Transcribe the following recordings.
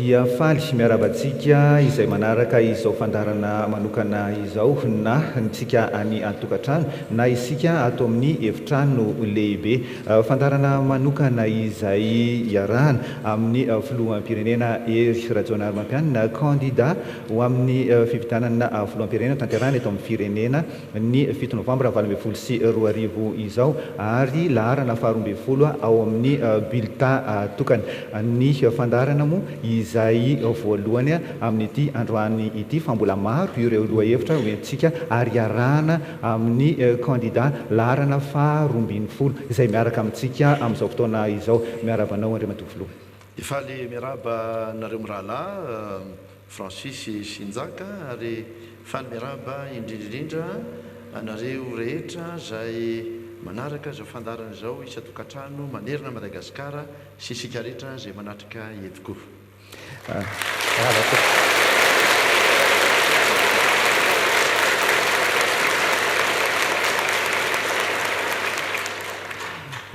dia faly miarabantsika izay manaraka izao fandarana manokana izao na ntsika any antokatrano na isika ato amin'ny efitrano lehibe. Fandarana manokana izay iarahana amin'ny filoham-pirenena Hery Rajaonarimampianina candidat ho amin'ny fifidianana filoham-pirenena tanterahana eto amin'ny firenena ny 7 novambra 2024 izao ary laharana 12 ao amin'ny bulletin tokana. Ny fandarana moa izay voalohany amin'ity androany ity fa mbola maro ireo lohahevitra hoentsika ary arahana amin'ny candidat laharana 12 izay miaraka amintsika amin'izao fotoana izao. Miarabanao Andriamatoa Filoha. Ifaly miaraba nareo mirahalahy Francis Sinjaka ary faly miaraba indrindrindra anareo rehetra zay manaraka zao fandarana izao isa-tokatrano manerina Madagasikara sy isika rehetra zay manatrika eto koa.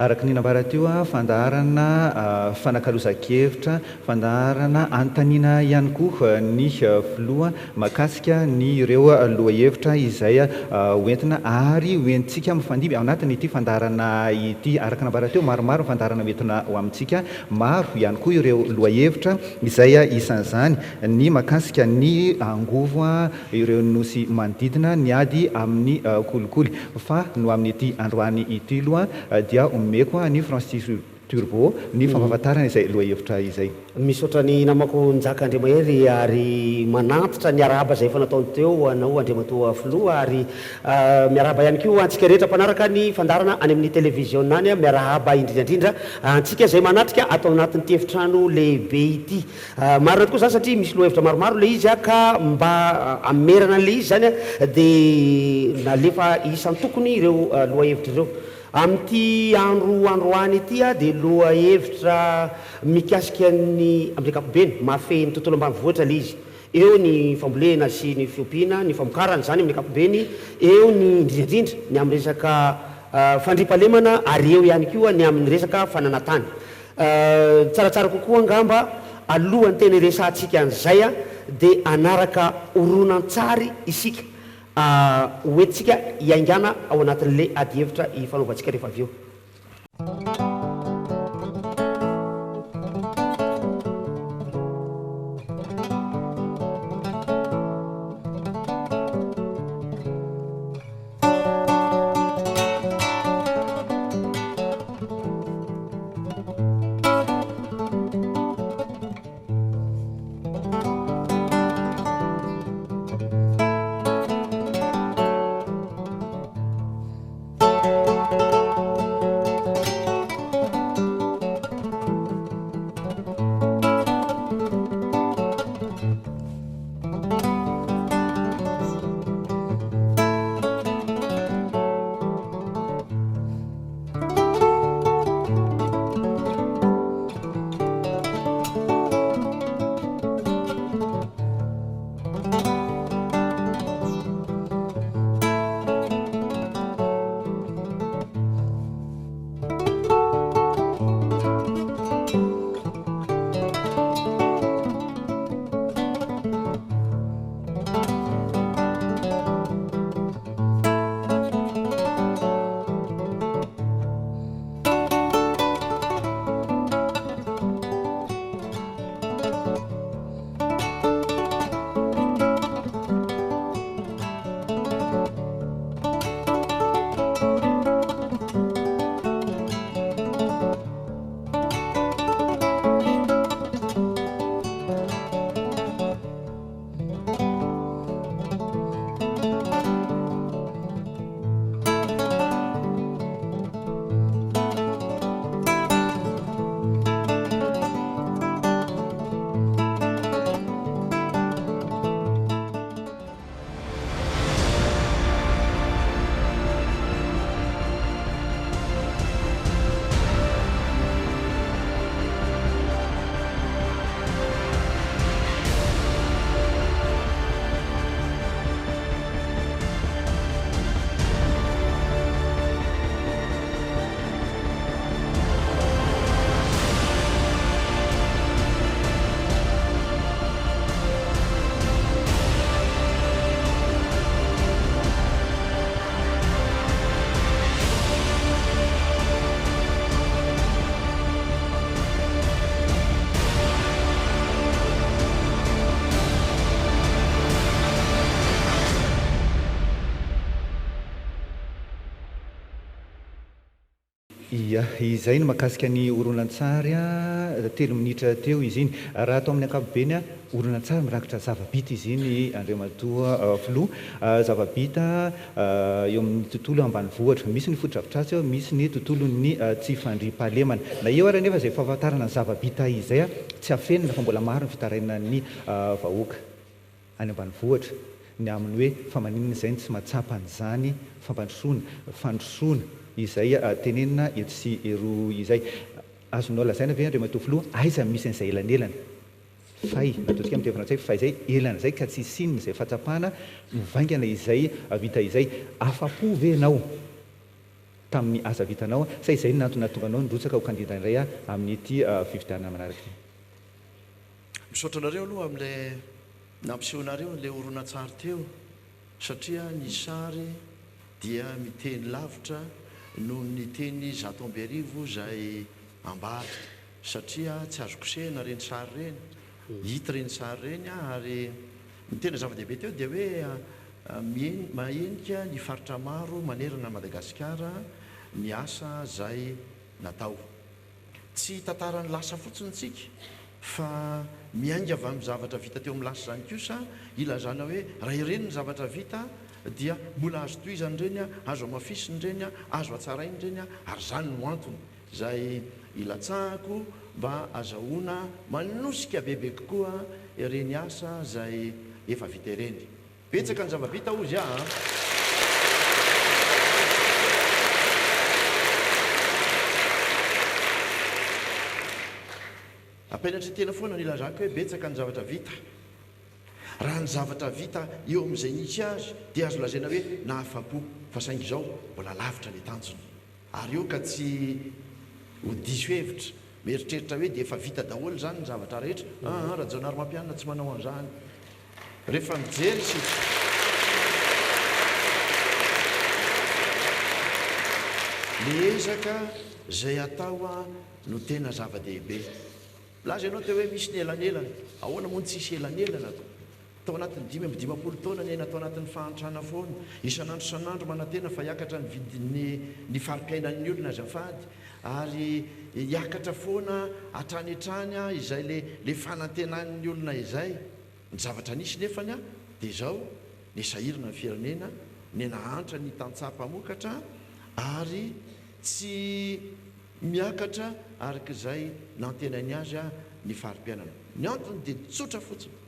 Araka ny nambara teo fandarana fanakalozan-kevitra, fandarana antanina ihany koa ny filoha makasika ny ireo lohahevitra izay hoentina ary hoentsika mifandimby ao anatin' ity fandarana ity. Araka nambara teo maromaro fandarana hoentina ho amintsika, maro ihany koa ireo lohahevitra izay isan'izany ny makasika ny angovo ireo nosy manodidina ny ady amin'ny kolikoly. Fa no amin'ity androany ity loha dia meko ny Francis Turbo ny fampahafantarana izay lohahevitra izay. Misaotra ny namako Njaka Andriamahery ary manantitra ny arahaba izay efa nataony teo anao Andriamatoa Filoha ary miarahaba ihany koa antsika rehetra mpanaraka ny fandarana any amin'ny televiziona any miarahaba indrindrandrindra antsika izay manatrika atao anatin'ity efitrano lehibe ity. Marina tokoa zany satria misy lohahevitra maromaro le izy ka mba amerana le izy zany dia nalefa isan'ny tokony ireo lohahevitra ireo. Amin'ity androany ity dia lohahevitra mikasika ny amin'ny ankapobeny mahafehy ny tontolo ambanivohitra le izy. Eo ny fambolena sy ny fiompiana, ny famokarana zany amin'ny ankapobeny, eo ny indrindrandrindra ny amin'ny resaka fandriampahalemana ary eo ihany koa ny amin'ny resaka fananantany. Tsaratsara kokoa angamba alohan'ny tena resantsika an'izay dia anaraka horonan-tsary isika hoentsika hiaingana ao anatin'le adi-hevitra ifanaovantsika rehefa avy eo. ia izay no mahakasika ny oronan-tsary a 3 minitra teo izy iny raha atao amin'ny ankapobeny a oronan-tsary mirakitra zavabita izy iny andriamatoa filoha zavabita eo amin'ny tontolo ambanivohitra misy ny fotodrafitrasy ao misy ny tontolony tsy fandriam-pahalemana na eo ary nefa izay fahafantarana ny zavabita izay a tsy hafenina fa mbola maro ny fitarainan'ny vahoaka any ambanivohitra ny amin'ny hoe famaninana izay ny tsy matsapan'izany fandrosoana izay tenenina eto sy ero izay azonao lazaina ve andriamatoa filoha aiza misy an'izay elanelana fay ataontsika amin'ny teny frantsay fa izay elana izay ka tsy sinina izay fahatsapana mivaingana izay vita izay afa-po ve ianao tamin'ny asa vitanao sa izay ny nantona tonga anao nrotsaka ho kandida indray amin'ity fividianana manaraka ity misaotra anareo aloha amin'ilay nampisehonareo n'ilay oronan-tsary teo satria ny sary dia miteny lavitra no ny teny zato amby arivo izay ambara satria tsy azo kosehina reny sary reny hita reny sary reny ary mitena zava-dehibe teo dia hoe mahenika ny faritra maro manerana Madagasikara ny asa izay natao tsy tantarany lasa fotsiny tsika fa miainga avy amin'ny zavatra vita teo amin'ny lasa izany kosa ilazana hoe raha ireny ny zavatra vita dia mbola azo toizany ireny azo amafisiny ireny azo atsarainy ireny ary zany no antony izay ilatsahako mba azahoana manosika bebe kokoa ireny asa izay efa vita ireny betsaka ny zavavita ozy ampenatry tena foana ny ilazako hoe betsaka ny zavatra vita raha ny zavatra vita eo amin'izay nisy azy dia azo lazaina hoe nahafa-po fa saingy izao mbola lavitra ny tanjony ary eo ka tsy ho diso hevitra mieritreritra hoe dia efa vita daholo zany ny zavatra rehetra raha jaonary mampianina tsy manao an'izany rehefa mijery isika ny ezaka izay atao no tena zava-dehibe laza ianao teo hoe misy ny elanelana ahoana moa ny tsisy elanelana tao anatin'ny 5 taona ny aina tao anatin'ny fahantrana foana isan'andro san'andro manantena fa hiakatra ny vidiny fari-piainan'ny olona azafady ary hiakatra foana hatrany hatrany izay le fanantenan'ny olona izay ny zavatra nisy nefany dia izao ny sahirana ny firenena ny nahantra ny tantsapamokatra ary tsy miakatra arak'izay nantenany azy ny fari-piainana ny antony dia tsotra fotsiny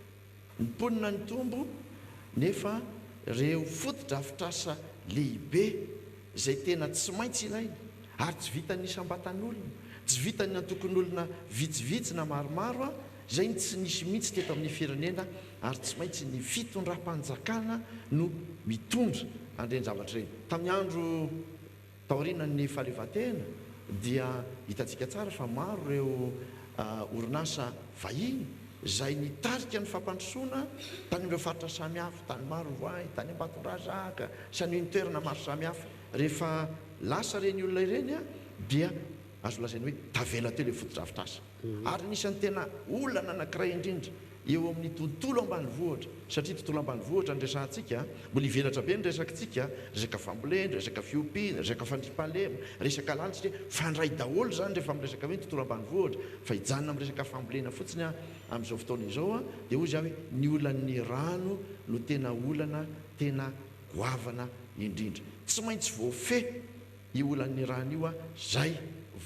ny ponina ny tombo nefa reo fotodrafitrasa lehibe izay tena tsy maintsy ilaina ary tsy vitany isambatan'olona tsy vitany nantokon'olona vitsivitsy na maromaro izay ny tsy nisy mihitsy teto amin'ny firenena ary tsy maintsy ny fitondram-panjakana no mitondra andreny zavatra reny tamin'ny andro taorinany fahaleovantena dia hitantsika tsara fa maro reo orinasa vahiny izay nitarika ny fampandrosoana tany ireo faritra samihafa tany Marovoay tany Ambatondrazaka sany ny toerana maro samihafa rehefa lasa reny olona ireny dia azo lazainy hoe tavela teo le fotodrafitrasa ary nisan'ny tena olana anankiray indrindra eo amin'ny tontolo ambanivohitra satria tontolo ambanivohitra ny resantsika mbola hivelatra be ny resakantsika resaka fambolena resaka fiompiana resaka fandriam-pahalema resaka lalitra fandray daholo zany rehefa miresaka hoe ny tontolo ambanivohitra fa hijanona amin'ny resaka fambolena fotsiny amin'izao fotoana izao dia hoy zany hoe ny olan'ny rano no tena olana tena goavana indrindra tsy maintsy voafe io olan'ny rano io zay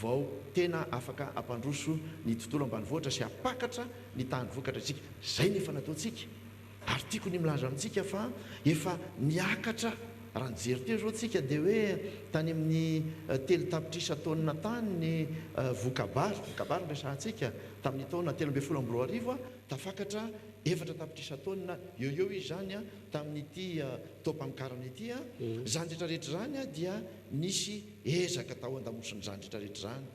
vao tena afaka ampandroso ny tontolo ambanivohitra sy apakatra ny tany vokatra tsika zay nefa nataontsika ary tiako ny milaza amintsika fa efa miakatra raha nijery teo zao tsika dia hoe tany amin'ny telo tapitrisa taonina tany ny vokabary ny resantsika tamin'ny taona 13 tafakatra 4 tapitrisa taonina eo izy zany tamin'ity tao-pamikarana ity zany rehetrarehetra zany dia nisy ezaka tao andamosiny zany rehetrarehetra zany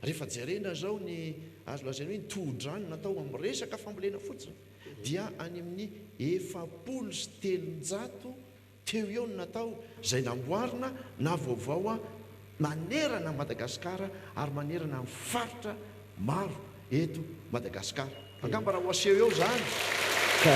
rehefa jerena zao ny azo lazaina hoe ny tohon-drano natao amin'ny resaka fambolena fotsiny dia any amin'ny 700 teo eo ny natao izay namboarina na vaovao manerana Madagasikara ary manerana amin'ny faritra maro eto Madagasikara angamba raha ho aseho eo zany ka.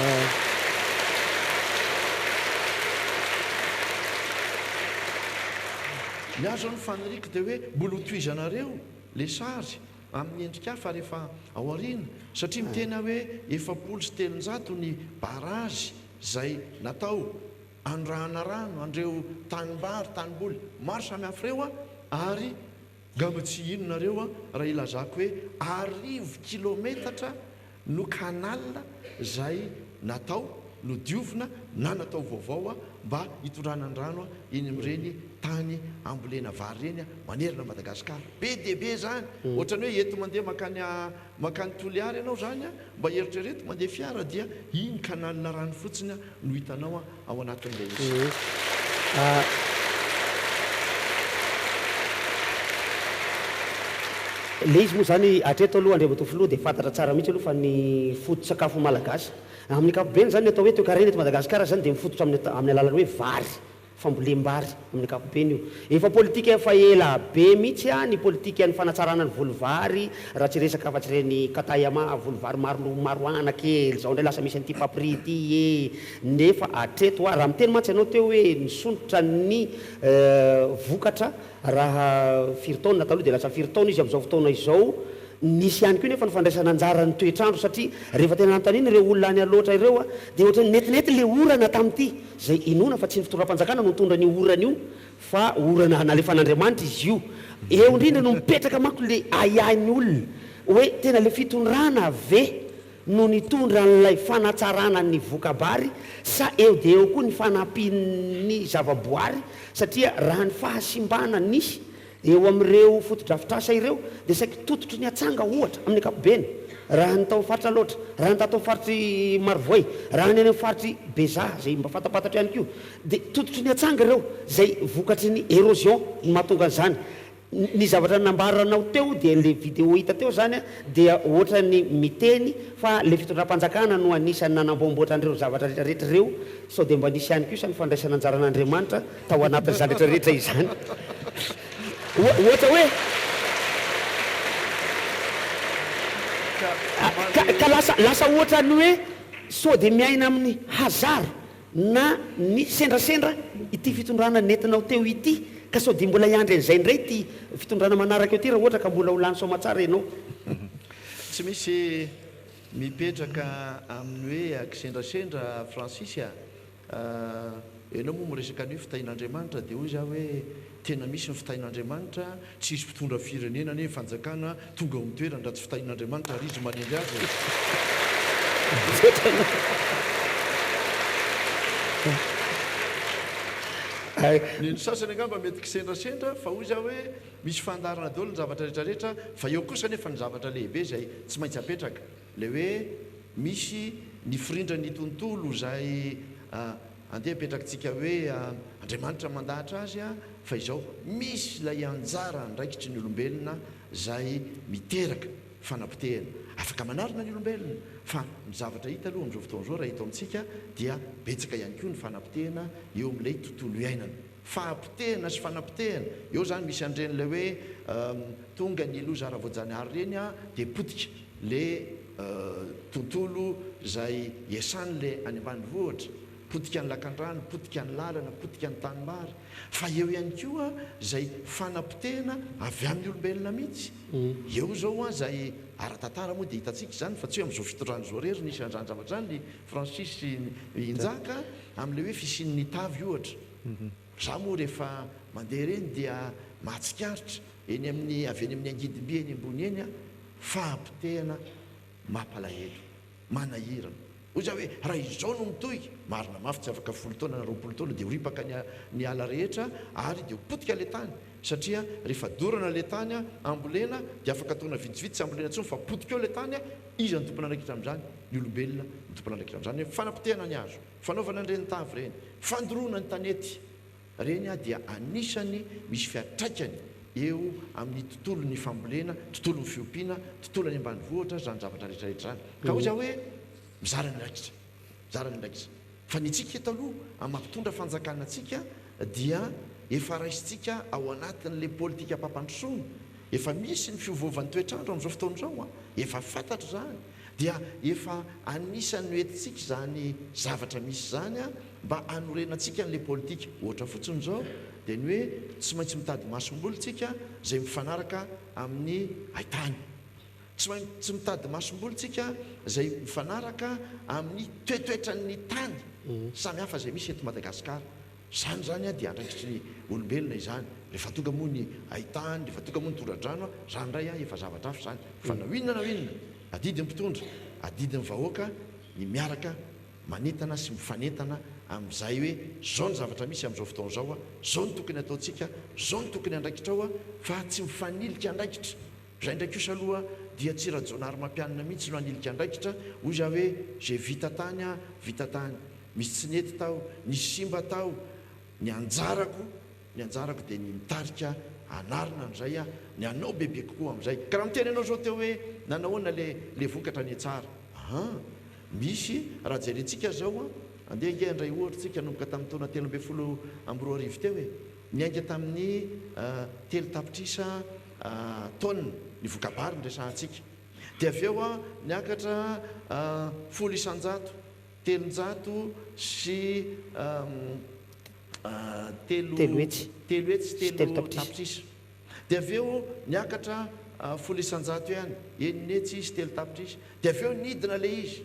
ny azo ny faniriko dia hoe mbola hotoizanareo le sary amin'ny endrika fa rehefa ao ariana satria mitena hoe 700 ny barazy izay natao andrahana rano andreo tanimbary tanimboly maro samy hafa reo ary gamba tsy inonareo raha ilazako hoe 10 kilometatra no kanalina izay natao no diovina na natao vaovao mba hitondranandrano iny amin'ireny tany ambolena vary reny manerina Madagasikara be dia be zany ohatrany hoe eto mandeha makany Toliary ianao zany mba eritrereto mandeha fiara dia iny kanalina rano fotsiny no hitanao ao anatin'ilay izy. Le izy moa zany atreto aloha Andriamatofiloha dia fantatra tsara mihitsy aloha fa ny foto-tsakafo malagasy amin'ny ankapobeny zany atao hoe toekarena eto Madagasikara zany dia mifototra amin'ny alalan'ny hoe vary fambolem-bary amin'ny ankapobeny io efa politika efa ela be mihitsy ny politika ny fanatsarana ny volovary raha tsy resaka afa-tsy reny katayama volovary maro anakely zao indray lasa misy an'ity papri ity nefa atreto raha miteny mantsy ianao teo hoe nisontotra ny vokatra raha firitaona taloha dia lasa firitaona izy amin'izao fotoana izao nisy ihany koa nefa ny fandraisana anjara ny toetrandro satria rehefa tena anontaniana ireo olona any aloatra ireo dia ohatrany netinety le orana tamin'ity zay inona fa tsy ny fitondram-panjakana no mitondra ny orana io fa orana nalefan'Andriamanitra izy io eo indrindra no mipetraka manko le ayain'ny olona hoe tena le fitondrana ve no nitondra n'ilay fanatsarana ny vokabary sa eo dia eo koa ny fanampian'ny zavaboary satria raha ny fahasimbana nisy eo amin'ireo fotodrafitrasa ireo dia saiky tototry ny atsanga ohatra amin'ny ankapobeny raha nytao faritra loatra raha nytatao faritry Marivoay raha ny any faritry Beza zay mba fatapatatra ihany koa dia tototry ny atsanga ireo zay vokatry ny érosion no mahatonga an'izany ny zavatra nambaranao teo dia le vidéo hita teo zany dia ohatra ny miteny fa le fitondram-panjakana no anisany nanamboamboatra an'ireo zavatra rehetrarehetra ireo sao dia mba nisy ihany koa sa ny fandraisana anjaran'Andriamanitra tao anatin'izany rehetrarehetra izany ohatra hoe ka lasa ohatra ny hoe sao dia miaina amin'ny hazara na ny sendrasendra ity fitondrana nentinao teo ity ka sao dia mbola iandry an'izay indray ty fitondrana manaraka eo ty raha ohatra ka mbola ho lany somatsara ianao tsy misy mipetraka amin'ny hoe akisendrasendra Francis ianao moa miresaka an'io fitahin'Andriamanitra dia hoy za hoe tena misy ny fitahin'Andriamanitra tsisy mpitondra firenena ny fanjakana tonga amin'ny toerana raha tsy fitahin'Andriamanitra ary izy manendry azy ny sasany angamba mety kisendrasendra fa hoy za hoe misy fandarana daholo ny zavatra rehetrarehetra fa eo kosa nefa ny zavatra lehibe zay tsy maintsy apetraka le hoe misy ny firindra ny tontolo zay andeha apetrakatsika hoe Andriamanitra mandahatra azy fa izao misy ilay anjara ndraikitry ny olombelona zay miteraka fanapotehana afaka manarina ny olombelona fa ny zavatra hita aloha amin'izao fotoan'izao raha hita amintsika dia betsaka ihany koa ny fanapotehana eo amin'ilay tontolo iainana fahampotehana sy fanapotehana eo zany misy andren'ilay hoe tonga ny loza ara-voajanahary reny dia potika le tontolo zay iasan'le any ambanivohitra potika ny lakan-drano potika ny lalana potika ny tanimbary fa eo ihany koa zay fanapotehana avy amin'ny olombelona mihitsy eo zao zay ara-tantara moa dia hitantsika zany fa tsy hoe amin'izao fitondrany zao rery nisy an'izany zavatra zany Francis Injaka amin'ilay hoe fisian'ny tavy ohatra za moa rehefa mandeha reny dia mahatsikaritra eny amin'ny avy eny amin'ny angidimby eny ambony eny fahampotehana mampalahelo manahirana hoy za hoe raha izao no mitoy marina mafy tsy afaka 10 taona na 20 taona dia horipaka ny ala rehetra ary dia potika le tany satria rehefa dorana le tany ambolena dia afaka taona vitsivitsy tsy ambolena ntsony fa potika eo le tany izy ny tompona andraikitra amin'izany ny olombelona ny tompona andraikitra amin'izany hoe fanapotehana ny azo fanaovana an'ireny tavy reny fandoroana ny tanety reny dia anisany misy fiatraikany eo amin'ny tontolo ny fambolena tontolo ny fiompiana tontolo any ambanivohitra zany zavatra rehetrarehetra zany ka hoy za hoe mizara ny ndraikitra fa ny tsika eto aloha mampitondra fanjakana atsika dia efa raisitsika ao anatin'le politika mpampandrosoana efa misy ny fiovovan'ny toetrandro amin'izao fotoan'izao efa fantatra zany dia efa anisany hoentintsika zany zavatra misy zany mba anorenantsika n'le politika ohatra fotsiny zao dia ny hoe tsy maintsy mitady masom-bolontsika zay mifanaraka amin'ny haitany, tsy maintsy mitady masom-bolontsika zay mifanaraka amin'ny toetoetran'ny tany samy hafa zay misy eto Madagasikara. Zany zany a dia andraikitry ny olombelona izany. Rehefa tonga moa ny haitany, rehefa tonga moa ny tora-drano zany ray a efa zavatra hafa zany fa na inona adidiny mpitondra, adidiny vahoaka ny miaraka manentana sy mifanentana amin'izay hoe zao ny zavatra misy amin'izao fotoana zao a, zao ny tokony ataontsika, zao ny tokony andraikitra ao a, fa tsy mifanilika andraikitra. Zay ndraiky io saloha dia tsy rajonary mampianina mihitsy no anilika andraikitra hoy za hoe zay vita tany a vita tany, misy tsy nety tao, ny simba tao, ny anjarako dia ny mitarika anarina n'izay a, ny anao bebe kokoa amin'izay. Ka raha miteny ianao zao teo hoe nanahoana le vokatra ny tsara, misy raha jerentsika zao a, andeha nge andray ohatritsika nomboka tamin'ny taona 13 teo hoe niainga tamin'ny 3 tapitrisa taona ny vokabary ny resahantsika, dia avy eo a niakatra 100 telonjato sy telo tapitrisa, dia avy eo niakatra 100 ihany, eninetsy sy telo tapitrisa, dia avy eo nidina le izy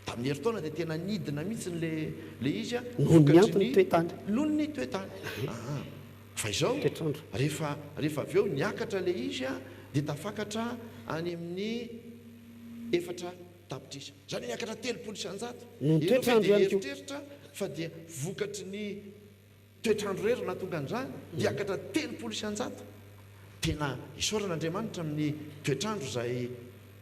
tamin'ny herintaona dia tena nidina mihitsy le izy a noho ny toetany. Fa izao rehefa avy eo niakatra le izy a dia tafakatra any amin'ny 4 tapitrisa, zany niakatra 300 dia eritreritra fa dia vokatry ny toetrandro rery natonga an'izany diakatra 300. Tena isaoran'Andriamanitra amin'ny toetrandro zay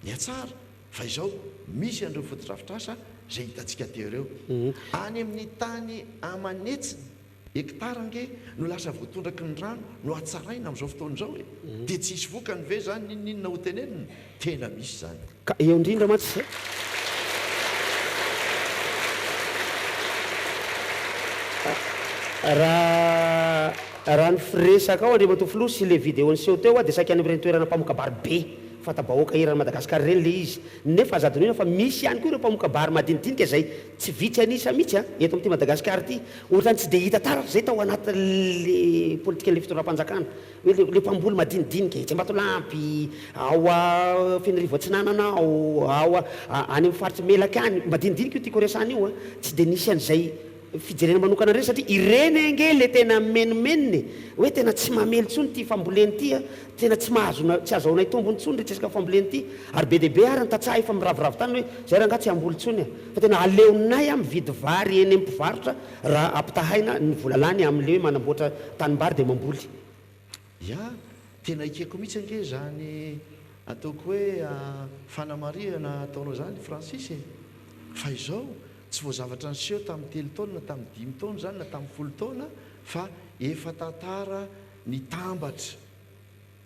niatsara. Fa izao misy an'ireo fotodrafitrasa zay hitantsika teo ireo any amin'ny tany amanetsiny hektara nge no lasa voatondraky ny rano no atsaraina amin'izao fotoana izao dia tsy hisy vokany ve zany ninona ho tenenina, tena misy zany. Ka eo indrindra matsy raha ny firesaka ao Andriamatoa Filoha sy le vidéo niseho teo a dia saika any amin'ireny toerana mpamokabary be fatabahoaka irany Madagasikara reny le izy, nefa azadonina fa misy ihany koa ireo mpamokabary madinidinika zay tsy vitsy anisa mihitsy eto amin'ity Madagasikara ity, ohatrany tsy dia hita taratra zay tao anatin'le politikan'le fitondram-panjakana hoe le mpamboly madinidinika Tsimbatolampy, ao a Fenirivo Atsinanana ao any amin'ny faritry Melaka any madinidinika io tiako resany io tsy dia nisy an'izay fijerena manokana reny satria ireny ange le tena menomeniny hoe tena tsy mamely tsony ty famboleny ty tena tsy azahoanay tombony tsony retresaka famboleny ty, ary be dia be ary ny tatsaha efa miravoravo tany hoe zay raha nga tsy amboly tsony fa tena aleonay mividy vary eny ampivarotra raha ampitahaina ny volalany amin'le hoe manamboatra tanimbary dia mamboly. Ya tena ikeko mihitsy ange zany ataoko hoe fanamariana ataonao zany Francis fa izao tsy voazavatra niseho tamin'ny 3 taona na tamin'ny 5 taona zany na tamin'ny 10 taona fa efa tantara ny tambatra,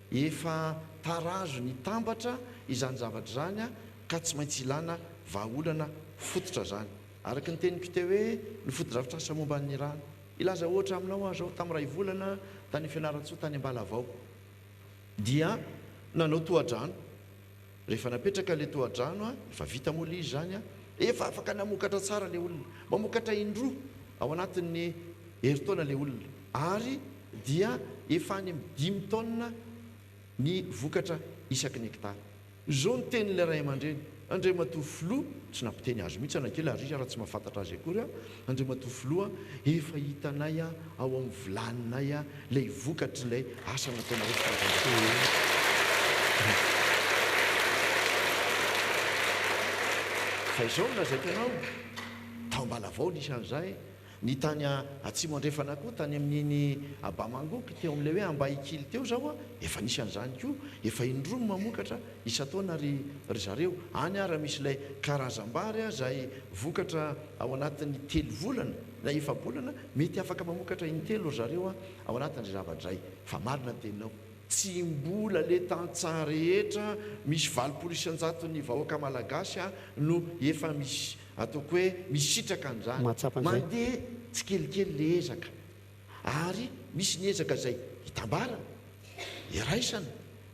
efa tarazo ny tambatra izany zavatra zany ka tsy maintsy ilana vahaolana fototra zany. Araka ny teniko teo hoe ny fotodrafitrasa momba ny rano ilaza ohatra aminao zao tamin'ny ray volana tany Fianaratsoa tany Ambalavao dia nanao tohadrano, rehefa napetraka le tohadrano efa vita moa le izy zany efa afaka namokatra tsara le olona, mamokatra indroa ao anatin'ny herintaona le olona, ary dia efa any amin'ny 5 taona ny vokatra isaky ny hektara. Zao ny tenin'ilay ray aman-dreny Andriamatoa Filoha, tsy nampiteny azo mihitsy anakely ary raha tsy mahafantatra azy akory Andriamatoa Filoha efa hitanay ao amin'ny volaninay lay vokatry ilay asa nataona fa izao nolazaiko ianao tao Ambalavao nisy an'izay ny tany atsimo andrefana koa tany amin'iny Abamangoky teo amin'ilay hoe Ambaikily teo zao efa nisy an'izany koa, efa indroa mamokatra isa-taona ry zareo any raha misy ilay karazam-bary zay vokatra ao anatin'ny 3 volana na efa-bolana mety afaka mamokatra in-3 zareo ao anatin'izay zavatra zay. Fa marina teninao tsy mbola le tantsaha rehetra misy 900 ny vahoaka malagasy no efa misy ataoko hoe misitraka an'izany mandeha tsy kelikely le ezaka, ary misy ny ezaka zay hitambarana iraisana,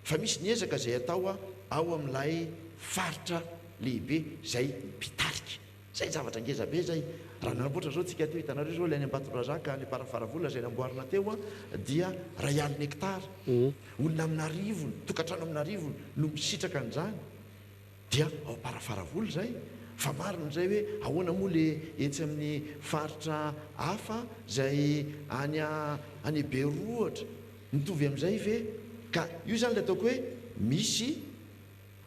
fa misy ny ezaka zay atao ao amin'ilay faritra lehibe zay mpitarika zay zavatra ngeza be zay raha nanamboatra zao tsika teo hitanareo zao lay any Ambatondrazaka ny parafaravola zay namboarina teo dia ray alina hektara olona amina rivony tokantrano amina rivony no misitraka an'izany dia ao parafaravola zay fa marina zay hoe ahoana moa le etsy amin'ny faritra hafa zay any Beroa ohatra mitovy amin'izay ve ka io zany le ataoko hoe misy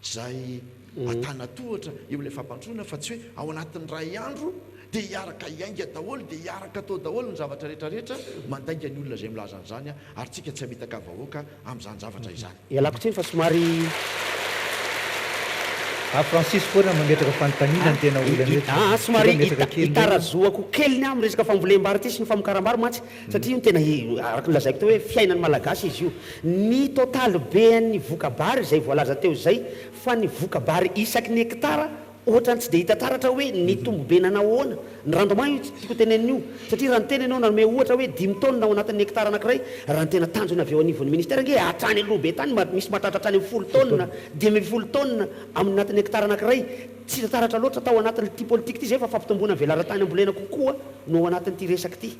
zay atanatohatra eo ilay fampantroana fa tsy hoe ao anatin'ny ray andro dia hiaraka iainga daholo dia hiaraka atao daholo ny zavatra rehetrarehetra mandainga ny olona zay milaza an'izany ary tsika tsy hamitaka vahoaka amin'izany zavatra izany ialako tsiny fa somary Francis foana mametraka fanontaniana ny tena olana somary hitarazoako keliny amin'ny resaka fambolem-bary ty sy ny famokaram-bary mantsy satria io no tena araka ny lazaiko teo hoe fiainany malagasy izy io ny totaly be ny vokabary izay voalaza teo zay fa ny vokabary isaky ny hektara ohatrany tsy dia hita taratra hoe ny tombobenana ahoana ny randomany io tsy tiako tenen'io satria raha ny tena ianao nanome ohatra hoe 10 tonne ao anatin'ny hektara anankiray raha ny tena tanjona avy eo anivon'ny ministera nge hatrany aloha be tany misy mahatratra hatrany amin'ny 10 tonne 10 tonne amin'ny anatin'ny hektara anankiray tsy hita taratra loatra tao anatin'ny ty politika ty zay fa fampitomboana velaran-tany ambolena kokoa no ao anatin'ity resaky ty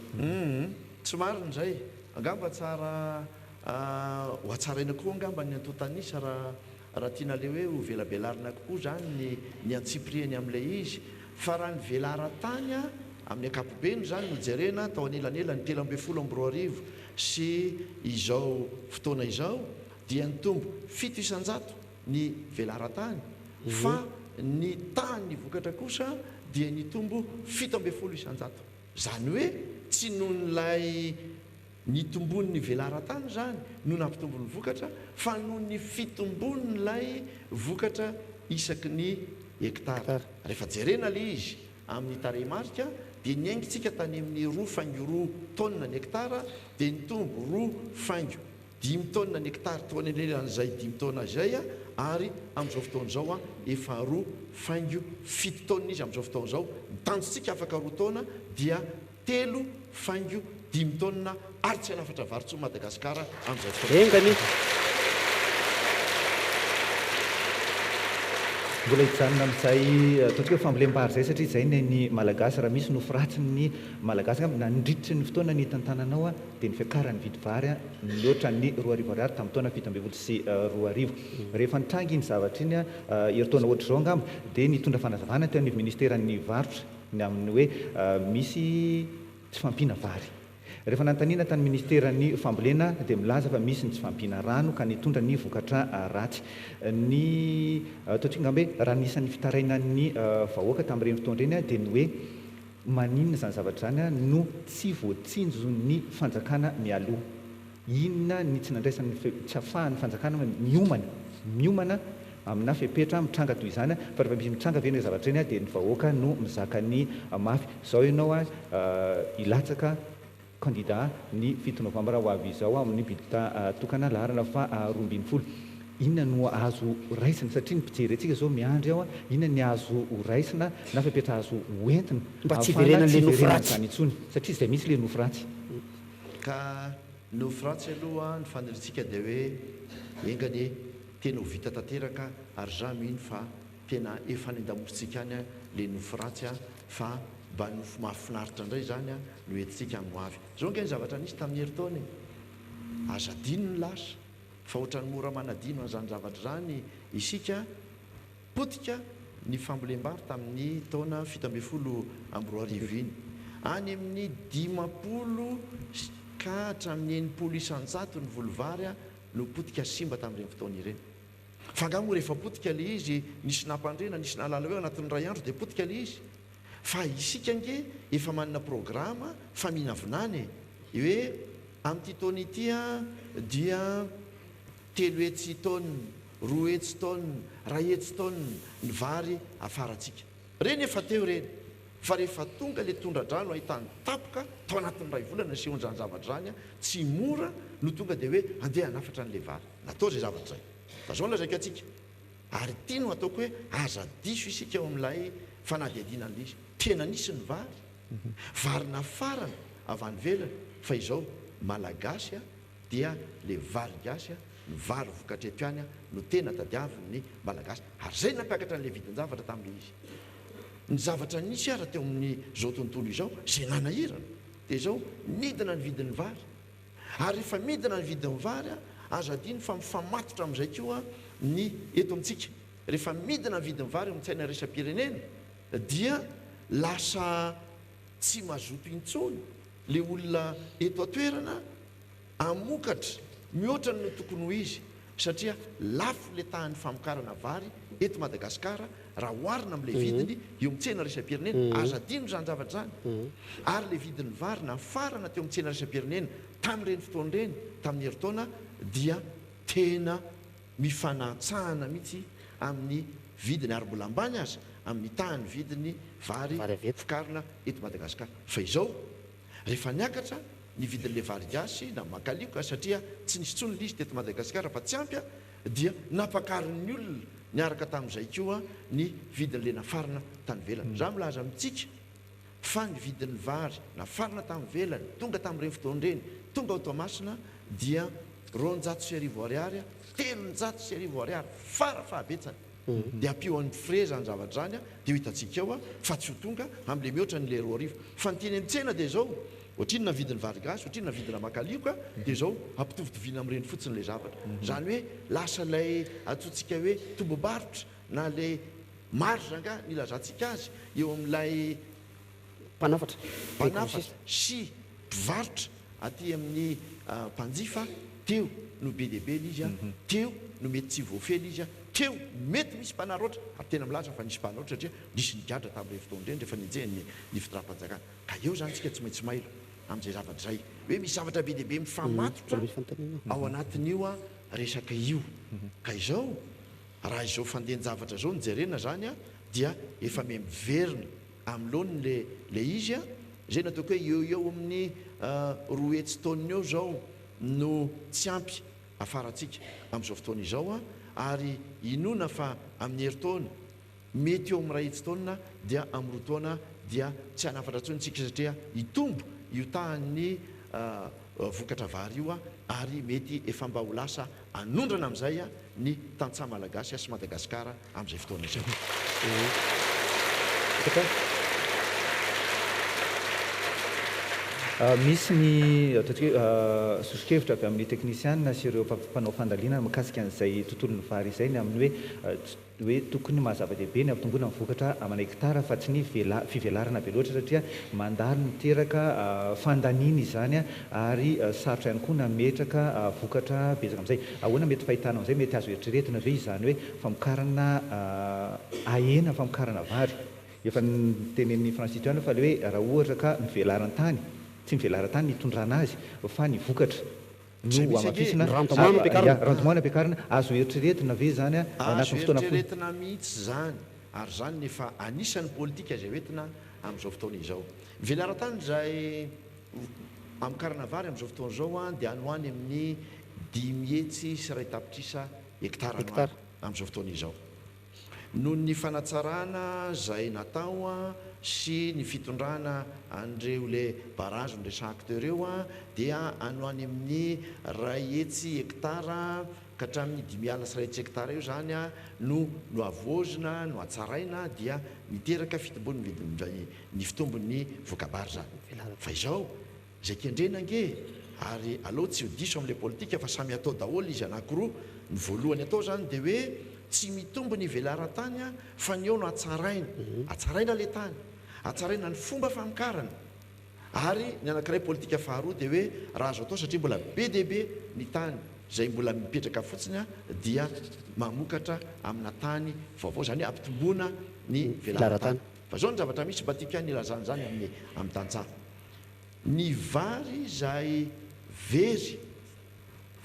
tsy marina zay angamba tsara ho atsaraina koa angamba ny antotanisa raha tiana le hoe ho velabelarina kokoa zany ny antsiprieny amin'ilay izy fa raha ny velaran-tany amin'ny ankapobeny zany no jerena tao anelanela ny 13 sy izao fotoana izao dia nitombo 700 ny velaran-tany fa ny tany vokatra kosa dia nitombo 700 zany hoe tsy nohon'ilay ny tombony ny velaran-tany zany no nampitombony vokatra fa noho ny fitombon'ilay vokatra isaky ny hektara rehefa jerena le izy amin'ny tarehimarika dia niaingitsika tany amin'ny 2,2 tonne ny hektara dia nitombo 2,5 tonne ny hektara toa anelan'izay 10 tonne zay ary amin'izao fotoana zao efa 2,7 tonne izy amin'izao fotoana zao mitanjotsika afaka 2 tonne dia 3,5 tonne ary tsy hanafatra varotsy Madagasikara amin'izay fotoana engany mbola hijanona amin'izay ataontsika hoe fambolem-bary zay satria zay ny malagasy raha misy nofiratsiny ny malagasy nandritry ny fotoana ny tantananao dia ny fiakarany vidy vary mihoatra ny 2,000 ariary tamin'ny taona 17 sy 2,000 rehefa nitrangy iny zavatra iny heritaona ohatra zao angamba dia nitondra fanazavana teo amin'ny ministeran'ny varotra ny amin'ny hoe misy tsy fampina vary rehefa nanontaniana tany ministeran'ny fambolena dia milaza fa misy ny tsy fampina rano ka nitondra ny vokatra ratsy ny ataontsika angamba hoe raha nisan'ny fitarainan'ny vahoaka tamin'ireny fotoana ireny dia ny hoe maninona zany zavatra zany no tsy voatsinjo ny fanjakana mialoha inona ny tsy nandraisan'ny tsy ahafahan'ny fanjakana miomana amina fepetra mitranga toy izany fa rehefa misy mitranga ve ny zavatra eny dia ny vahoaka no mizaka ny mafy zao ianao ilatsaka candidat ny 7 novambra ho avy izao amin'ny bidita tokana larana fa 12 inona no azo raisina satria ny mpijery antsika zao miandry ao inona ny azo raisina na fepetra azo hoentina mba tsy iverenan'le nofiratsy zany intsony satria izay misy le nofiratsy ka nofiratsy aloha ny faniritsika dia hoe engany tena ho vita tanteraka ary za mino fa tena efa nendamositsika any le nofiratsy fa mba nofo mahafinaritra indray zany no entsika no avy zao nge ny zavatra nisy tamin'ny heritaona azadino ny lasa fa ohatrany mora manadino an'izany zavatra zany isika potika ny fambolem-bary tamin'ny taona 17 iny any amin'ny 50 ka hatramin'ny 900 ny volovary no potika simba tamin'ireny fotoana ireny fa angamo rehefa potika le izy nisy nampandrena nisy nalala hoe anatin'ny ray andro dia potika le izy fa isika nge efa manana programa fa minavinany hoe amin'ity taona ity dia 3 hetsy tonne 2 hetsy tonne 1 hetsy tonne ny vary afaratsika reny efa teo reny fa rehefa tonga le tondra-drano ahitany tapoka tao anatin'ny ray volana sehon'izany zavatra zany tsy mora no tonga dia hoe andeha hanafatra n'le vary natao zay zavatra zay fa zao lazaika atsika ary tia no ataoko hoe aza diso isika eo amin'ilay fanadihadinan'le izy tena nisy ny vary nafarana avy any velana fa izao malagasy dia le vary gasy ny vary vokatra eto any no tena tadiavin'ny malagasy ary zay nampiakatra n'le vidin-javatra tamin'le izy ny zavatra nisy ara teo amin'ny zao tontolo izao zay nanahirana dia zao midina ny vidin'ny vary ary rehefa midina ny vidin'ny vary azo adiny fa mifamatotra amin'izay koa ny eto amintsika rehefa midina ny vidin'ny vary mitsaina resam-pirenena dia lasa tsy mazoto intsony le olona eto atoerana amokatra mihoatra no tokony ho izy satria lafo le tahan'ny famokarana vary eto Madagasikara raha oharina amin'ilay vidiny eo amintsena resam-pirenena azo adino zany zavatra zany ary le vidin'ny vary nafarana teo amintsena resam-pirenena tamin'ireny fotoan'ireny tamin'ny heritaona dia tena mifanatsahana mihitsy amin'ny vidiny ary mbola ambany azy amin'ny tahan'ny vidiny vary fokarina eto Madagasikara fa izao rehefa niakatra ny vidin'le vary gasy na makalioka satria tsy nisy tsony lizy teto Madagasikara fa tsy ampy dia napakarin'ny olona niaraka tamin'izay koa ny vidin'le nafarina tany velany raha milaza amintsika fa ny vidin'ny vary nafarina tamin'ny velany tonga tamin'ireny fotoan'ireny tonga ao Toamasina dia 200 ariary 300 ariary farafahabetsany dia ampio an'ny frais zany zavatra zany dia ho hitantsika ao fa tsy ho tonga amin'le mihoatra n'le 2 arivo fa ny teny amintsena dia zao ohatriny na vidin'ny vary gasy ohatriny na vidina makalioka dia zao ampitovitovina amin'ireny fotsiny le zavatra zany hoe lasa lay atsontsika hoe tombobarotra na le marge nga nilazantsika azy eo amin'ilay mpanafatra sy mpivarotra aty amin'ny mpanjifa teo no be dehibe izy teo no mety tsy voafely izy teo mety misy mpanaroatra ary tena milaza fa nisy mpanaroatra satria nisy nigadra tamin'ireny fotoan'ireny rehefa nijenny ny fitondram-panjakana ka eo zany tsika tsy maintsy mailo amin'izay zavatra zay hoe misy zavatra be dehibe mifamatotra ao anatin'io resaka io ka izao raha izao fandeny zavatra zao nijerena zany dia efa miverina amin'loany le izy zay nataoko hoe eo amin'ny 2 hetsy taonina eo zao no tsy ampy afaratsika amin'izao fotoana izao ary inona fa amin'ny heritaona mety eo amin'ny 2 hetsy taonina dia amin'ny 2 taona dia tsy hanafatra tsonytsika satria hitombo io tahan'ny vokatra vary io ary mety efa mba ho lasa anondrana amin'izay ny tantsaha malagasy sy Madagasikara amin'izay fotoana izay misy ny ataontsika hoe sosokevitra avy amin'ny teknisiana sy ireo mpanao fandaliana mikasika an'izay tontolon'ny vary izay ny amin'ny hoe tokony mahazava-dehibe ny ampitomboana ny vokatra amin'ny hektara fa tsy ny fivelarana be loatra satria mandalo miteraka fandaniana izany ary sarotra ihany koa nametraka vokatra betsaka amin'izay ahoana mety fahitana amin'izay mety azo eritreretina ve izany hoe famokarana ahena famokarana vary efa tenen'ny Francis Tiano fa le hoe raha ohatra ka mivelarantany tsy mivelarantany nitondrana azy fa ny vokatra no amafisina randomany ampiakarina azo eritreretina ve zany azo eritreretina mihitsy zany ary zany nefa anisan'ny politika zay hoentina amin'izao fotoana izao mivelarantany zay amkarana vary amin'izao fotoana izao dia anoany amin'ny 10 hetsy sy 2 tapitrisa hektara amin'izao fotoana izao noho ny fanatsarana zay natao sy ny fitondrana andreo le barazo nresaka teo ireo dia anoany amin'ny 2 hetsy hektara ka hatramin'ny 5 alina sy 1 hetsy hektara io zany no avozina no atsaraina dia miteraka fitombony vidiny ny fitombon'ny vokabary zany fa izao zay kendrena nge ary aloha tsy hodiso amin'le politika fa samy atao daholo izy anankiroa ny voalohany atao zany dia hoe tsy mitombo ny velarantany fa ny eo no atsaraina le tany atsaraina ny fomba famokarana ary ny anankiray politika faharoa dia hoe raha azo atao satria mbola be dehibe ny tany zay mbola mipetraka fotsiny dia mamokatra amina tany vaovao zany hoe ampitomboana ny velarantany fa zao ny zavatra misy mba tika nilazany zany amin'ny tantsaha ny vary zay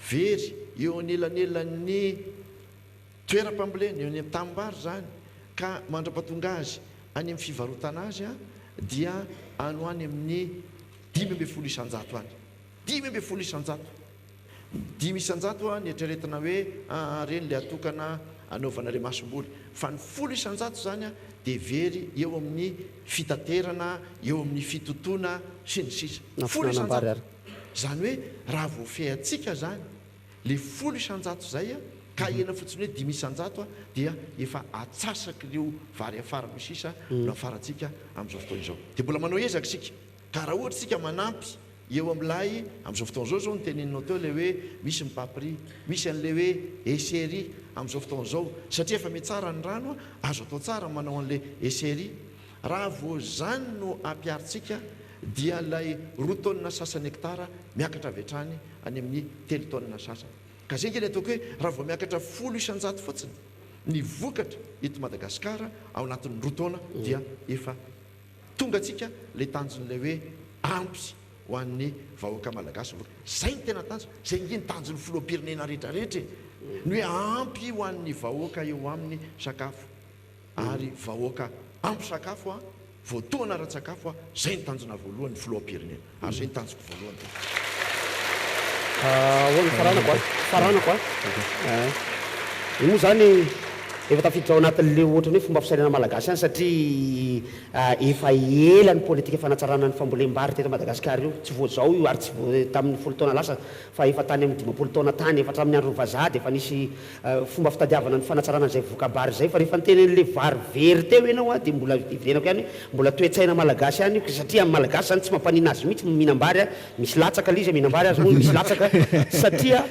very eo anelanelan'ny toeram-pambolena eo any amin'ny tanimbary zany ka mandra-pahatonga azy any amin'ny fivarotana azy dia anoany amin'ny 5 isanjato any 5 isanjato 5 isanjato ny eritreretina hoe reny le atokana anaovana re masom-boly fa ny 10 isanjato zany dia very eo amin'ny fitaterana eo amin'ny fitotoana sy ny sisa 10 isanjato zany hoe raha voafehantsika zany le 10 isanjato zay ka ena fotsiny hoe 10,100 dia efa atsasaky ireo vary afara misisa no afaratsika amin'izao fotoana izao dia mbola manao ezaka sika ka raha ohatra sika manampy eo amin'ilay amin'izao fotoana zao ny teneninao teo le hoe misy mipapri misy an'le hoe esery amin'izao fotoana zao satria efa mitsara ny rano azo atao tsara manao an'le esery raha vo zany no ampiaritsika dia lay 2 taonina sasany hektara miakatra vetrany any amin'ny 3 taonina sasany ka zay kely ataoko hoe raha vao miakatra 100,000 fotsiny ny vokatra eto Madagasikara ao anatin'ny 2 taona dia efa tonga atsika le tanjon'le hoe ampy ho an'ny vahoaka malagasy zay ny tena tanjo zay ngeny tanjon'ny filoham-pirenena rehetrarehetra ny hoe ampy ho an'ny vahoaka eo amin'ny sakafo ary vahoaka ampy sakafo voatoana ara-tsakafo zay ny tanjona voalohany filoham-pirenena ary zay ny tanjoko voalohany faranako io zany efa tafiditra ao anatin'le ohatrany hoe fomba fisainana malagasy any satria efa ela ny politika fanatsarana ny fambolem-bary teto Madagasikara io tsy voa zao io ary tsy voa tamin'ny 10 taona lasa fa efa tany amin'ny 15 taona tany efa hatramin'ny andron'ny vazaha dia efa nisy fomba fitadiavana ny fanatsarana an'izay voka-bary zay fa rehefa nitenen'le vary very teo ianao dia mbola ivirenako ihany mbola toe-tsaina malagasy ihany satria amin'ny malagasy zany tsy mampanina azy mihitsy mihinam-bary misy latsaka lizy mihinam-bary azy moa misy latsaka satria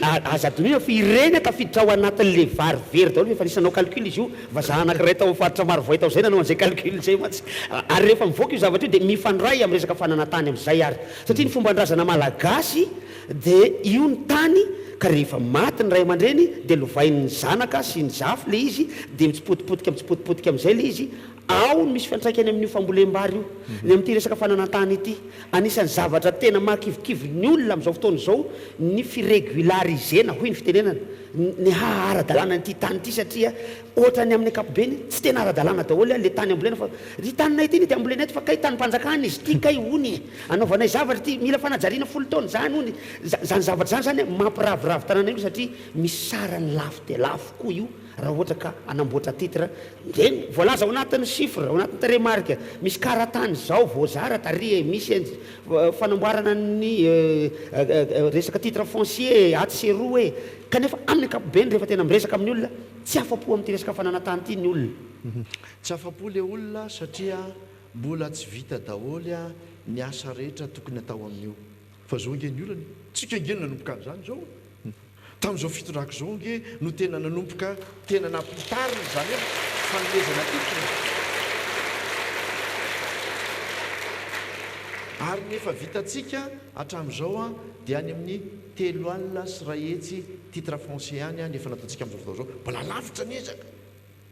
aza adonina fa ireny tafiditra ao anatin'le vary very daholo efa nisanao calcul izy io vazaha anankiray tao faritra maro voay tao zay nanao an'izay calcul zay matsy ary rehefa mivoaka io zavatra io dia mifandray amin'ny resaka fananantany amin'izay ary satria ny fomban-drazana malagasy dia io ny tany ka rehefa maty ny ray aman-dreny dia lovain'ny zanaka sy ny zafy le izy dia mitsipotipotika amin'izay le izy ao ny misy fiantraikany amin'io fambolem-bary io ny amin'ity resaka fananantany ity anisan'ny zavatra tena mahakivikivy ny olona amin'izao fotoana izao ny firégularisena hoy ny fitenenana ny ara-dalàna nyity tany ity satria ohatra ny amin'ny ankapobeny tsy tena ara-dalàna daholo le tany ambolena fa ry taninay ity ny dia ambolena ety fa kay tany-mpanjakana izy ity kay ony anaovanay zavatra ity mila fanajariana 10 taona zany ony zany zavatra zany mampiravoravo tanana io satria misy sarany lafo dia lafo koa io raha ohatra ka anamboatra titre deny voalaza ao anatin'ny chiffre ao anatin'ny remarque misy karatany zao voazara taria misy fanamboarana ny resaka titre foncier atseroa kanefa amin'ny ankapobeny rehefa tena miresaka amin'ny olona tsy afa-po amin'ity resaka fananantany ity ny olona tsy afa-po le olona satria mbola tsy vita daholy ny asa rehetra tokony atao amin'io fa zao nge ny olana tsika ngeny nanomboka an'izany zao tamin'izao fitondrako zao nge no tena nanomboka tena nampitariny zany hoe fanomezana titre ary nefa vitatsika hatramin'izao dia any amin'ny 3 alina sy 1 hetsy titre foncier any nefa nataontsika amin'izao fotoana zao mbola lavitra ny ezaka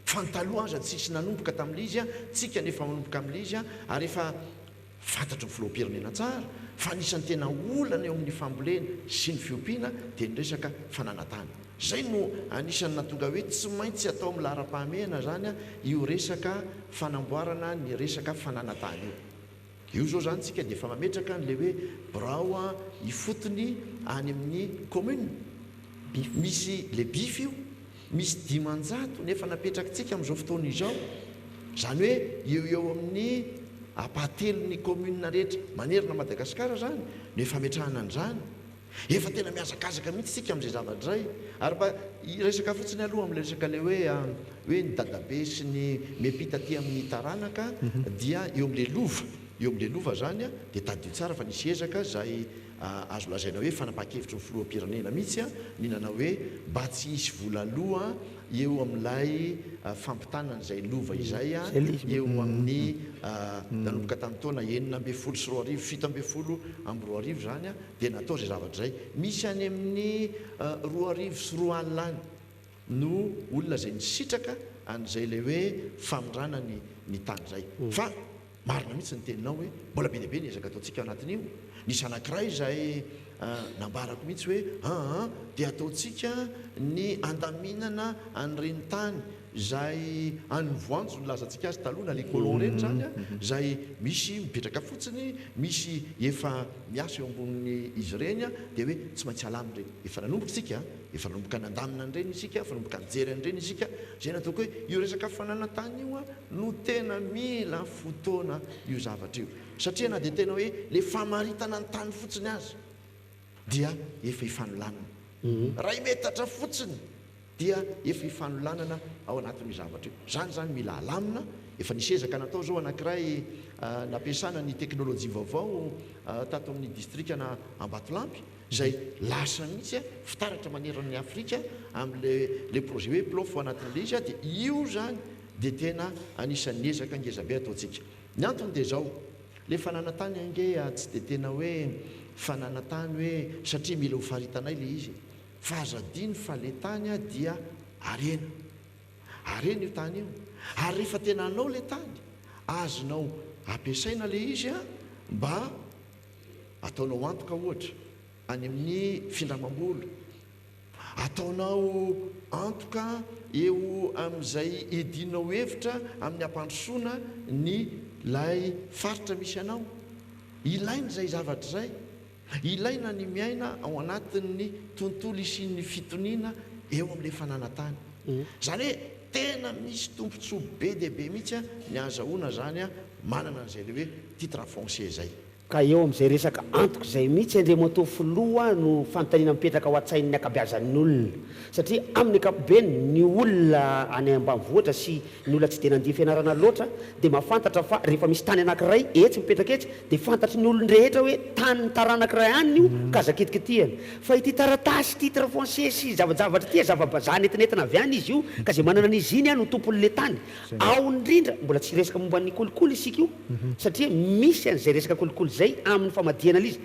fa ny taloha aza tsisy nanomboka tamin'ilay izy tsika nefa manomboka amin'ilay izy ary efa fantatro ny filoham-pirenena tsara fa anisan'ny tena olana eo amin'ny fambolena sy ny fiompiana dia ny resaka fananantany zay no anisan'ny natonga hoe tsy maintsy atao amin'ny lahara-pahamehana zany io resaka fanamboarana ny resaka fananantany io zao zany tsika dia efa mametraka n'le hoe birao ifotony any amin'ny commune misy le bif io misy 500 nefa napetraka tsika amin'izao fotoana izao zany hoe eo amin'ny apahatelon'ny commune rehetra manerina Madagasikara zany no efa metrahana an'izany efa tena miazakazaka mihitsy sika amin'izay zavatra zay ary mba resaka fotsiny aloha amin'le resaka le hoe ny dadabe sy ny miampita aty amin'ny taranaka dia eo amin'le lova zany dia tadio tsara fa nisy ezaka zay azo lazaina hoe fanapaha-kevitry ny filoham-pirenena mihitsy ninana hoe mba tsy hisy vola aloha eo amin'ilay fampitanan'izay lova izay eo amin'ny nanomboka tamin'ny taona 9 sy 7 7 zany dia natao zay zavatra zay misy any amin'ny 2 sy 4 alina any no olona zay nisitraka an'izay le hoe famondrana ny tany zay fa marina mihitsy ny teninao hoe mbola be deabe ny ezaka ataontsika anatin'io nisy anankiray zay nambarako mihitsy hoe dia ataontsika ny andaminana an'ireny tany zay anyvoanjo ny lazantsika azy taloha na le colon reny zany zay misy mipetraka fotsiny misy efa miasa eo ambonin'ny izy reny dia hoe tsy maintsy alamy reny efa nanomboka isika efa nanomboka nandamina an'ireny isika efa nanomboka nijery an'ireny isika zay nataoko hoe io resaka fananantany io no tena mila fotoana io zavatra io satria na dia tena hoe le famaritana ny tany fotsiny azy dia efa ifanolanana ray metatra fotsiny dia efa ifanolanana ao anatin'io zavatra io. Zany mila alamina. Efa nisezaka natao zao anankiray nampiasana ny teknôlôjia vaovao tato amin'ny distrikana Ambatolampy, izay lasa mihitsy fitaratra maneran'ny Afrika amin'le projet hoe plofo anatin'le izy dia io zany dia tena anisan'ny ezaka ngezabe ataontsika. Ny antony dia zao, le fananantany ange tsy dia tena hoe fananantany hoe satria mila ho faritanay le izy, fa azadiny fa le tany dia arena io tany io, ary rehefa tena anao le tany azonao ampiasaina le izy mba ataonao antoka ohatra any amin'ny findramam-bola, ataonao antoka eo amin'izay edinao hevitra amin'ny ampandrosoana ny lay faritra misy anao. Ilaina izay zavatra zay, ilaina ny miaina ao anatin'ny tontolo isian'ny fitoniana eo amin'le fananantany. Zany hoe tena misy tompontsoa be dia be mihitsy ny azahoana zany manana an'izay le hoe titre foncier zay. Ka eo amin'izay resaka antoka izay mihitsy Andriamantoa filoha no fanontaniana mipetraka ao an-tsain'ny ankabeazan'ny olona, satria amin'ny ankapobeny ny olona any ambanivohitra sy ny olona tsy dia nandia fianarana loatra dia mahafantatra fa rehefa misy tany anankiray etsy mipetraka etsy dia fantatry ny olon-drehetra hoe tany ny tara anankiray any io ka aza kitikitihana. Fa ity taratasy titre foncier sy zavajavatra ty zava-bazaha nentinentina avy any izy io ka izay manana an'izy iny no tompon'le tany. Ao indrindra mbola tsy resaka momba ny kolikoly isika io, satria misy an'izay resaka kolikoly zay amin'ny famadihana izy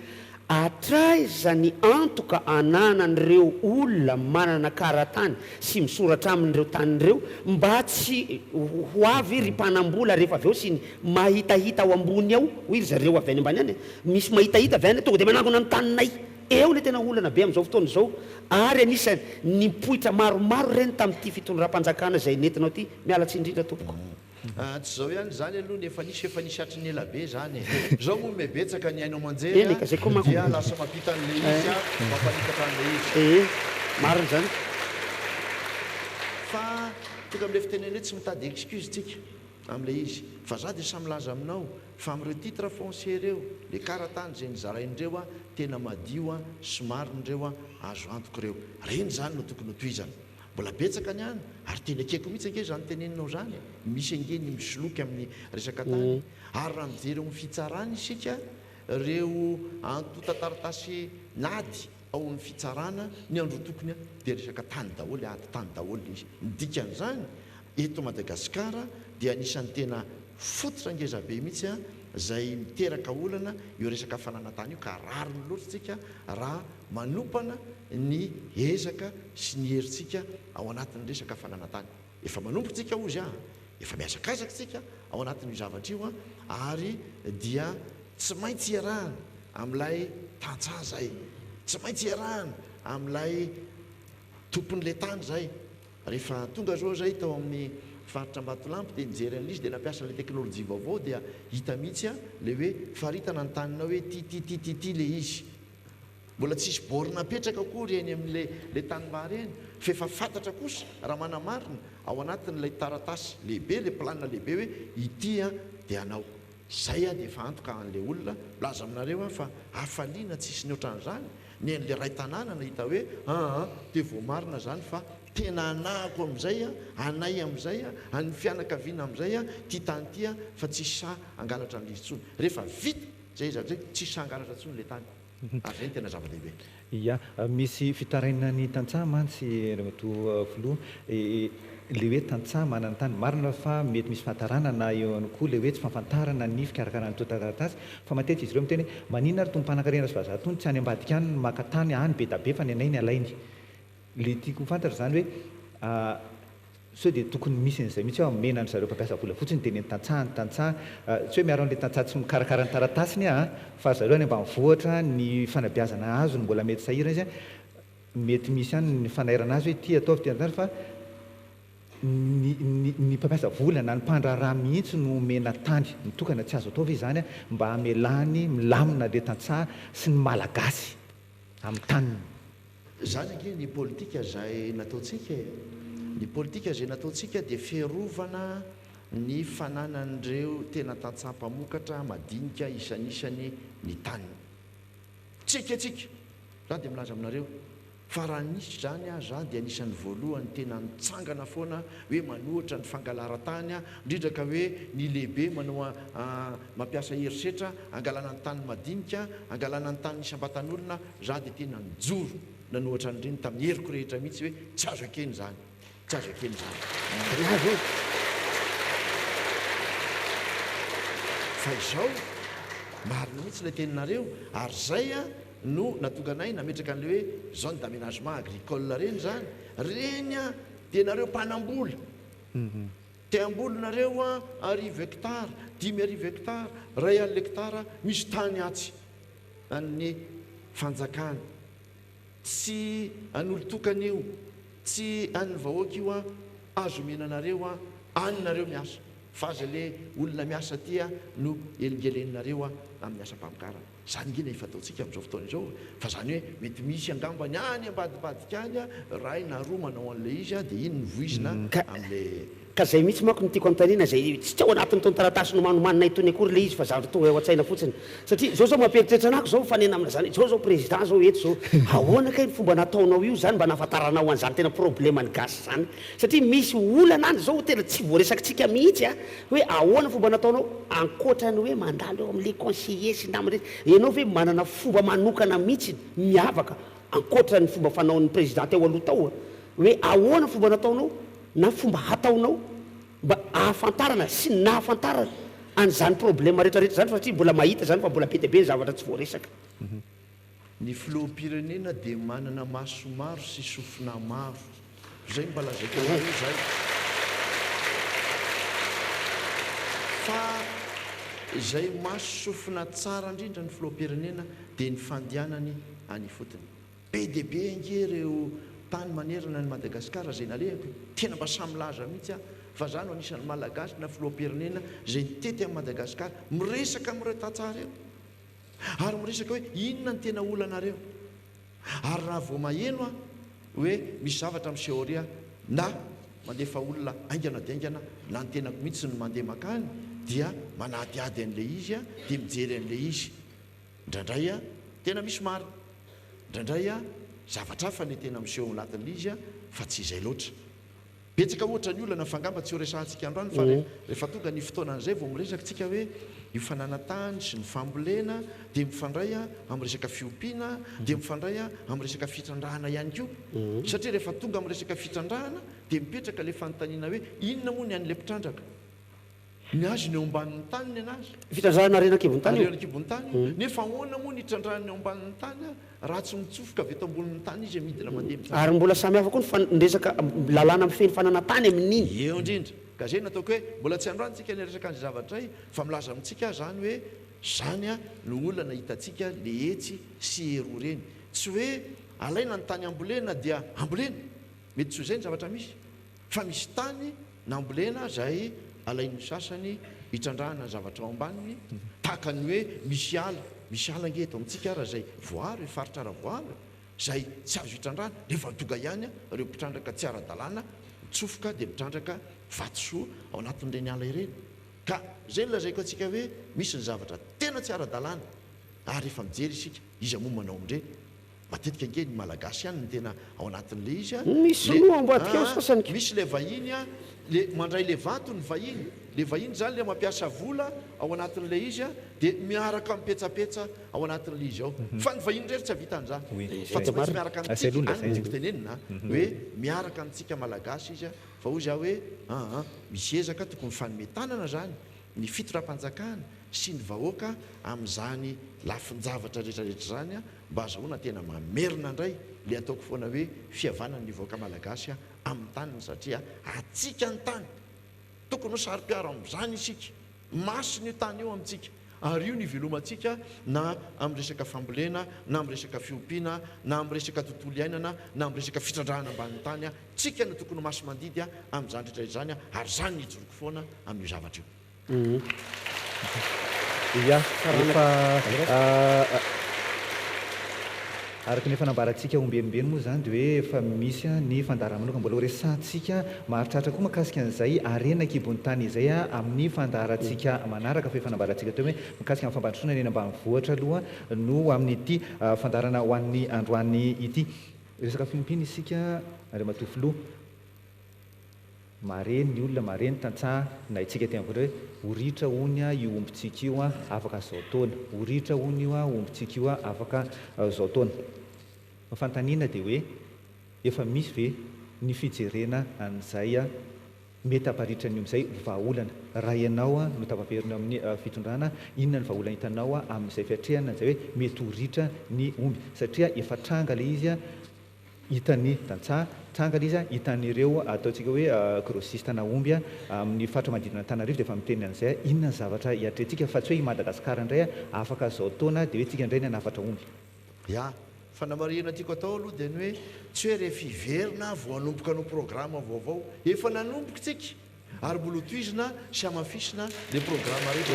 atraiza ny antoka ananan'ireo olona manana karatany sy misoratra amin'ireo tanyreo mba tsy ho avy ry mpanambola rehefa avy eo sy ny mahitahita ao ambony ao hoy zareo avy any ambany any, misy mahitahita avy any tonga dia manangona ny taninay. Eo le tena olana be amin'izao fotoana izao, ary anisany nipoitra maromaro reny tamin'ity fitondram-panjakana izay nentinao ty. Mialatsy indrindra tompoko. Tsy zao ihany zany aloha ny efa nisy hatry ny ela be zany. Zao moa mebetsaka ny hainao manjery dia lasa mampita an'le izy mampanikatra an'le izy. Mariny zany. Fa tonga amin'le fitenenhoe tsy mitady excuse tsika amin'le izy, fa za dia samy laza aminao fa amin'ireo titre foncier reo le karatany zay nizaraindreo tena madio sy marindreo azo antoka ireo. Reny zany no tokony ho tohizana. Mbola betsaka ny any ary tena akeko mihitsy ange zany teneninao zany, misy ange ny misoloky amin'ny resaka tany. Ary raha mijery amin'ny fitsarana isika reo antotataratasy nady ao amin'ny fitsarana ny andro tokony dia resaka tany daholo, tany daholo izy. Dikan'izany eto Madagasikara dia anisan'ny tena fototra ngezabe mihitsy zay miteraka olana io resaka fananantany io, ka rariny loatra tsika raha manopana ny ezaka sy ny herintsika ao anatin'ny resaka fananantany. Efa manompo tsika ozy efa miazakazaka tsika ao anatin'io zavatra io ary dia tsy maintsy iarahana amin'ilay tantsaha zay, tsy maintsy iarahana amin'ilay tompon'le tany zay. Rehefa tonga zao zay tao amin'ny faritra Ambatolampy dia nijery an'izy dia nampiasa le teknôlôjia vaovao dia hita mihitsy le hoe faritana ny taninao hoe ty le izy. Mbola tsisy borina apetraka akory eny amin'le tany mareny, fa efa fantatra kosa raha manamarina ao anatin'ilay taratasy lehibe, le planina lehibe hoe ity dia anao. Zay dia efa antoka an'le olona. Laza aminareo fa hafaliana tsisy ny ohatran'izany ny an'le ray tanàna nahita hoe dia voamarina zany fa tena anahako amin'izay anay amin'izay any fianakaviana amin'izay ty tany ty fa tsisy sa angalatra an'izy tsony. Rehefa vita zay zavatra zay tsisy sa angalatra tsony le tany. Ary zay tena zava-dehibe. Ia, misy fitaraina ny tantsaha mantsy Ramatoa Filoha, le hoe tantsaha manana tany marina fa mety misy fahatarana na eo ihany koa le hoe tsy fahafantarana ny fikarakarana taratasy, fa matetika izy ireo miteny maninona ary tompo-mpanan-karena sy vazaha tony tsy any ambadika any maka tany any be da be fa ny anay ny alainy. Le tiako fantatra zany hoe sao dia tokony misy an'izay mihitsy menany zareo mpampiasa vola fotsiny dia ny tantsaha tsy hoe miaro an'le tantsaha tsy mikarakara ny taratasiny fa zareo any ambanivohitra ny fanabeazana azo no mbola mety sahirana izy mety misy any ny fanairana azy hoe ty ataovy ty antany, fa ny mpampiasa vola na ny mpandraraha mihitsy no mena tany mitokana tsy azo ataovy izy zany mba hamelany milamina le tantsaha sy ny malagasy amin'ny taniny. Zany ange ny politika zay nataontsika, ny politika zay nataontsika dia fiarovana ny fananan'ireo tena tantsaha-mpamokatra madinika isanisany ny taniny. Tsika za dia milaza aminareo fa raha nisy zany a za dia anisan'ny voalohany tena nitsangana foana hoe manohatra ny fangalaran-tany a indrindra ka hoe ny lehibe manao mampiasa herisetra angalana ny tany madinika angalana ny tany nisy ambatan'olona za dia tena nijoro nanohatra nyreny tamin'ny heriko rehetra mihitsy hoe tsy azo akeny zany tsy azo akeny zany fa izao marina mihitsy ilay teninareo ary zay a no natonganay nametraka an'le hoe zone d'aménagement agricole reny zany reny a dia nareo mpanambola te ambolonareo a 10 hectara 10 hectara 2 hectara misy tany atsy amin'ny fanjakana tsy an'olo-tokana io tsy an'ny vahoaka io a azo menanareo a anynareo miasa fa aza le olona miasa ty a no elingelenareo a amin'ny asa-pamokarana zany ngina ifataontsika amin'izao fotoana izao fa zany hoe mety misy angambany any ambadibadika any a ray na roa manao an'le izy a dia iny nyvoizina amin'le ka zay mihitsy manko nytiako am'tanina zay tsy tsy ao anatin'ny tony taratasy nomanomanina itony akory le izy fa zavatra tonga ao an-tsaina fotsiny satria zao zao mampieritreritra anako zao fanena amina zany zao zao président zao eto zao ahoana kay ny fomba nataonao io zany mba nahafantaranao an'izany tena problema ny gasy zany satria misy olana any zao tena tsy voaresakitsika mihitsy a hoe ahoana fomba nataonao ankoatrany hoe mandalo eo amin'le conseiller sy namany ianao hoe manana fomba manokana mihitsy miavaka ankoatrany fomba fanaon'ny président teo aloha tao hoe ahoana fomba nataonao na fomba hataonao mba ahafantarana sy nahafantarana an'izany problema rehetrarehetra zany satria mbola mahita zany fa mbola be dia be ny zavatra tsy voaresaka ny filoham-pirenena dia manana maso maro sy sofina maro zay mba lazaiko zay fa izay maso sofina tsara indrindra ny filoham-pirenena dia ny fandianany any fotony be dia be nge reo tany manerana ny Madagasikara zay nalehako tena mba samy laza mihitsy a fa zany anisan'ny malagasy na filoham-pirenena zay nitety amin'ny Madagasikara miresaka amin'ireo tantsara eo ary miresaka hoe inona ny tena olanareo ary raha vao maheno a hoe misy zavatra miseho ary a na mandefa olona aingana dia aingana na ny tenako mihitsy ny mandeha makany dia manadiady an'le izy a dia mijery an'le izy indraindray a tena misy marina indraindray a zavatra hafa ny tena miseho anatin'le izy a fa tsy izay loatra betsaka ohatra ny olana fangamba tsy ho resahantsika androany fa rehefa tonga ny fotoanan'izay vao miresaka tsika hoe io fananatany sy ny fambolena dia mifandray a amin'ny resaka fiompiana dia mifandray a amin'ny resaka fitrandrahana ihany koa satria rehefa tonga amin'ny resaka fitrandrahana dia mipetraka le fanontaniana hoe inona moa ny an'le mpitrandraka ny azy ny eo ambanin'ny tany ny anazy fitrandrahana renan-kibon'ny tany renan-kibon'ny tany nefa ahoana moa ny itrandrahana eo ambanin'ny tany a raha tsy mitsofoka avy eto ambonin'ny tany izy midina mandeha ary mbola samy hafa koa ny resaka lalàna mifeny fananatany amin'iny eo indrindra ka zay nataoko hoe mbola tsy androantsika ny resaka an'izay zavatra ay fa milaza amintsika zany hoe zany a no olana hitantsika le etsy sy ero reny tsy hoe alaina ny tany ambolena dia ambolena mety tsy ho zay ny zavatra misy fa misy tany na ambolena zay alain'ny sasany hitrandrahana zavatra ao ambaniny tahaka ny hoe misy ala ngeto amintsika raha zay voary faritra ara voary zay tsy azo hitrandrahana rehefa tonga ihany a reo mpitandraka tsy ara-dalàna mitsofoka dia mitrandraka vatosoa ao anatin'ireny ala ireny ka zay no lazaiko atsika hoe misy ny zavatra tena tsy ara-dalàna ary efa mijery isika izy moa manao amindreny matetika nge ny malagasy ihany ny tena ao anatin'le izy a misy no ambadika ao sasany misy le vahiny a le mandray le vato ny vahiny le vahiny zany le mampiasa vola ao anatin'le izy a dia miaraka mipetsapetsa ao anatin'le izy ao fa ny vahiny rery tsy havita an'izany fa tsy maintsy miaraka amintsika any tsiko tenenina hoe miaraka amintsika malagasy izy a fa hoy za hoe misy ezaka tokony fanometanana zany ny fitoram-panjakana sy ny vahoaka amin'izany lafin-javatra rehetrarehetra zany a mba azahoana tena mamerina indray le ataoko foana hoe fihavanana ny vahoaka malagasy a amin'ny taniny satria atsika ny tany tokony ho sary-piaro amin'izany isika masiny io tany eo amintsika ary io ny velomantsika na amin'ny resaka fambolena na amin'ny resaka fiompiana na amin'ny resaka tontolo iainana na amin'ny resaka fitrandrahana ambanin'ny tany a tsika no tokony maso mandidy a amin'izany rehetrarehetra zany a ary zany ny joroko foana amin'io zavatra io ia efa araka ny fanambarantsika ombenimbeny moa zany dia hoe efa misy ny fandaharamanoka mbola ho resantsika maharitratra koa mahakasika an'izay arena kibon'ny tany izay a amin'ny fandaharantsika manaraka fa fanambarantsika teo hoe mikasika amin'ny fampandrosoana eny ambanivohitra aloha no amin'ity fandaharana ho an'ny androany ity resaka fiompina isika ary matofoloha mareny ny olona mareny tantsaha na itsika teankoatra hoe horitra hony a io ombintsika io a afaka zao taona horitra hony io a ombintsika io a afaka zao taona fantaniana dia hoe efa misy ve ny fijerena an'izay a mety hamparitran'ny amin'izay vahaolana raha ianao a no tapaperina amin'ny fitondrana inona ny vahaolana hitanao a amin'izay fiatrehana izay hoe mety horitra ny omby satria efa tranga le izy a hitany tantsaha tranga le izy a hitan'ireo ataontsika hoe grossiste na omby a amin'ny fatra manodidina Antananarivo dia efa miteny an'izay inona ny zavatra hiatrentsika fa tsy hoe i Madagasikara indray a afaka zao taona dia hoe tsika indray ny hanafatra omby ya fanamarihana tiako atao aloha dia ny hoe tsy hoe rehefa hiverina vao hanomboka no programma vaovao efa nanomboka tsika ary mbola hotoizina sy amafisina le programma rehetra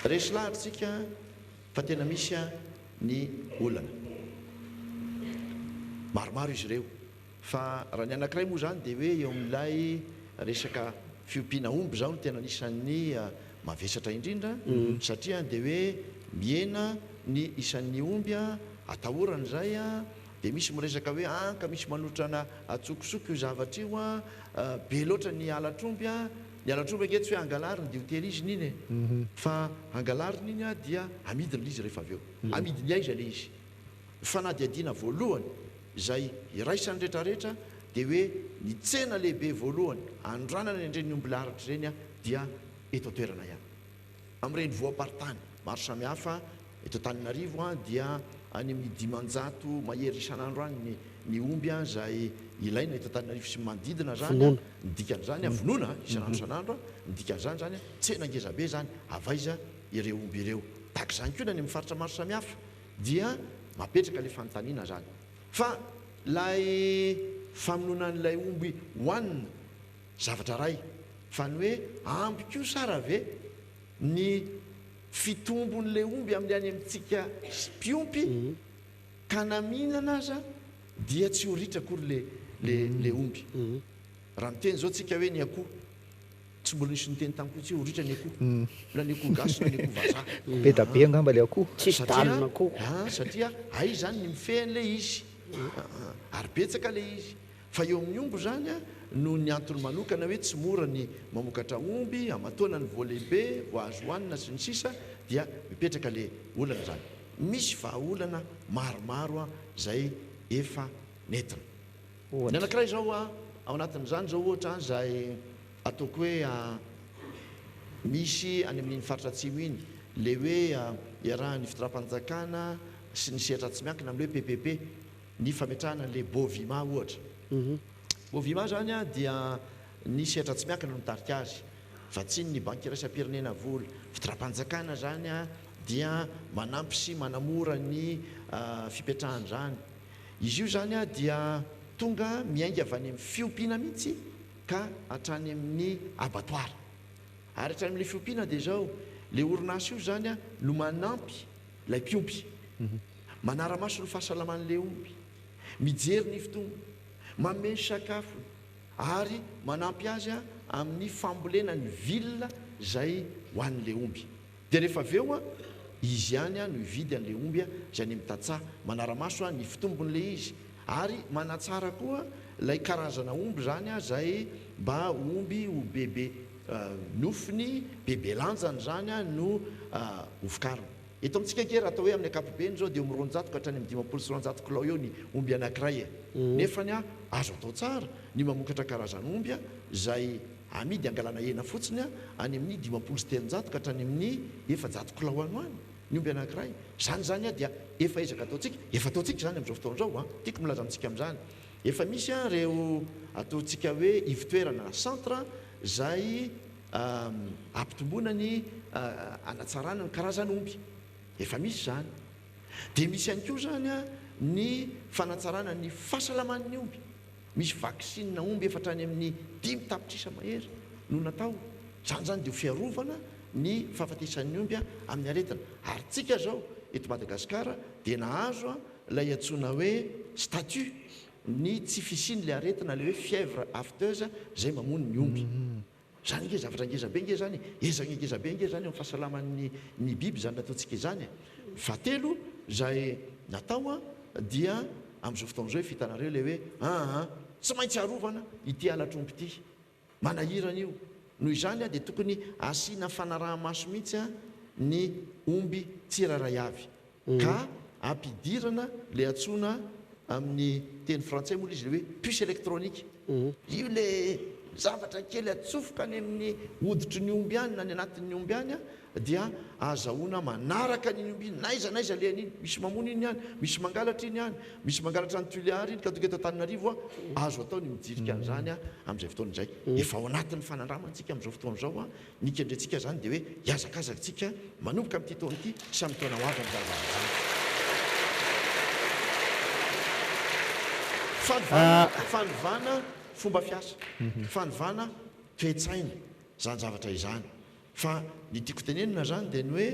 resy lahatritsika fa tena misy a ny olana maromaro izy ireo fa raha ny anankiray moa zany dia hoe eo amin'ilay resaka fiompiana omby zao no tena nisan'ny mavesatra indrindra satria dia hoe miena ny isan'ny omby a atahorana zay a dia misy miresaka hoe ka misy manotrana atsokosoko io zavatra io a be loatra ny alatr'omby a ny alatr'omby anke tsy hoe angalariny dia hotery izy niny fa angalariny iny a dia amidiny le izy rehefa avy eo amidiny aiza le izy fa na dia adina voalohany izay iraisany rehetrarehetra dia hoe ny tsena lehibe voalohany andranana indreny omby laratra ireny a dia eto toerana ihany amin'ireny voaparitany maro samihafa eto Antananarivo a dia any amin'ny 500 mahery isan'andro any ny omby a izay ilaina eto Antananarivo sy manodidina zany ny dikan'izany a vonoana isan'andro isan'andro a ny dikan'izany zany a tsena ngezabe zany avaiza ireo omby ireo tahaka izany koa na ny amin'ny faritra maro samihafa dia mapetraka le fanontaniana zany fa lay famononan'ilay omby hoanina zavatra ray fa ny hoe ampy koa sara ve ny fitombon'le omby amin'ny any amintsika mpiompy ka naminana aza dia tsy horitra akory le omby raha miteny zao tsika hoe ny akoho tsy mbola nisy niteny tamiko tsy horitra ny akoho na ny akoho gasy na ny akoho vazaha be da be angamba le akoho tsisy dalina akoho satria ai zany ny mifehan'le izy ary betsaka le izy fa eo amin'ny omby zany a no ny antony manokana hoe tsy mora ny mamokatra omby amatoana ny voalehibe voazo hoanina sy ny sisa dia mipetraka le olana zany misy vahaolana maromaro a zay efa nentina ny anankiray zao a ao anatin'izany zao ohatra zay ataoko hoe misy any amin'iny faritra atsimo iny le hoe iarahan'ny fitondram-panjakana sy ny sehatra tsy miankina amin'le hoe PPP ny fametrahana le bovima ohatra bovima zany a dia ny sehatra tsy miankina no mitarika azy fa tsy ny banky iraisam-pirenena vola fitondram-panjakana zany a dia manampy sy manamora ny fipetrahany zany izy io zany a dia tonga miainga avy any amin'ny fiompiana mihitsy ka hatrany amin'ny abattoir ary hatrany amin'le fiompiana dia zao le orinasa io zany a no manampy lay mpiompy manara-maso ny fahasalaman'le omby mijery ny fotombony mameny sakafo ary manampy azy a amin'ny fambolena ny vilona zay ho an'le omby dia rehefa avy eo a izy ihany a no hividy an'le omby a zay ny mitatsaha manara-maso a ny fitombon'le izy ary manatsara koa lay karazana omby zany a zay mba omby ho bebe nofiny bebe lanjany zany a no hofikariny eto amintsika kery atao hoe amin'ny ankapobeny zao dia mironjato ka hatrany amin'ny 500 sy 600 kilao eo ny omby anankiray nefany a azo atao tsara ny mamokatra karazana omby a zay amidy angalana hena fotsiny a any amin'ny 500 sy 300 ka hatrany amin'ny 400 kilao any hoany ny omby anankiray zany a dia efa ezaka ataontsika efa ataontsika zany amin'izao fotoan'izao a tiako milaza amintsika amin'izany efa misy a reo ataontsika hoe ivitoerana centre zay ampitomboana ny anatsarana ny karazana omby efa misy zany dia misy ihany koa zany a ny fanatsarana ny fahasalaman'ny omby misy vaksina omby efa hatrany amin'ny 5 tapitrisa mahery no natao zany dia ho fiarovana ny fahafatesan'ny omby a amin'ny aretina ary tsika zao eto Madagasikara dia nahazo a lay antsoina hoe statut ny tsy fisiany le aretina le hoe fièvre afteuse zay mamono ny omby zany nge zavatra ngezabe nge zany ezagna ngezabe nge zany amin'ny fahasalaman'ny biby zany nataontsika izany fatelo zay natao dia amin'izao fotoan'izao fitanareo le hoe tsy maintsy arovana ity alatromby ity manahirana io noho izany dia tokony asiana fanaraha-maso mihitsy ny omby tsiraray avy ka ampidirana le atsoina amin'ny teny frantsay moa izy le hoe puce électronique io le zavatra kely atsofoka any amin'ny hoditry ny omby any na ny anatin'ny omby any dia azahoana manaraka ny omby naiza le an'iny misy mamono iny any misy mangalatra iny any misy mangalatra ny tuléar iny ka toga eto Antananarivo azo atao ny mijirika an'izany amin'izay fotoana izay efa ao anatin'ny fanandramantsika amin'izao fotoan'izao nikendrentsika zany dia hoe hiazakazaktsika manomboka amin'ity taona ity sy amin'ny taona ho avy amin'ny zaravarana fanovana fomba fiasa fanovana toetsaina zany zavatra izany fa ny tiako tenenina zany dia ny hoe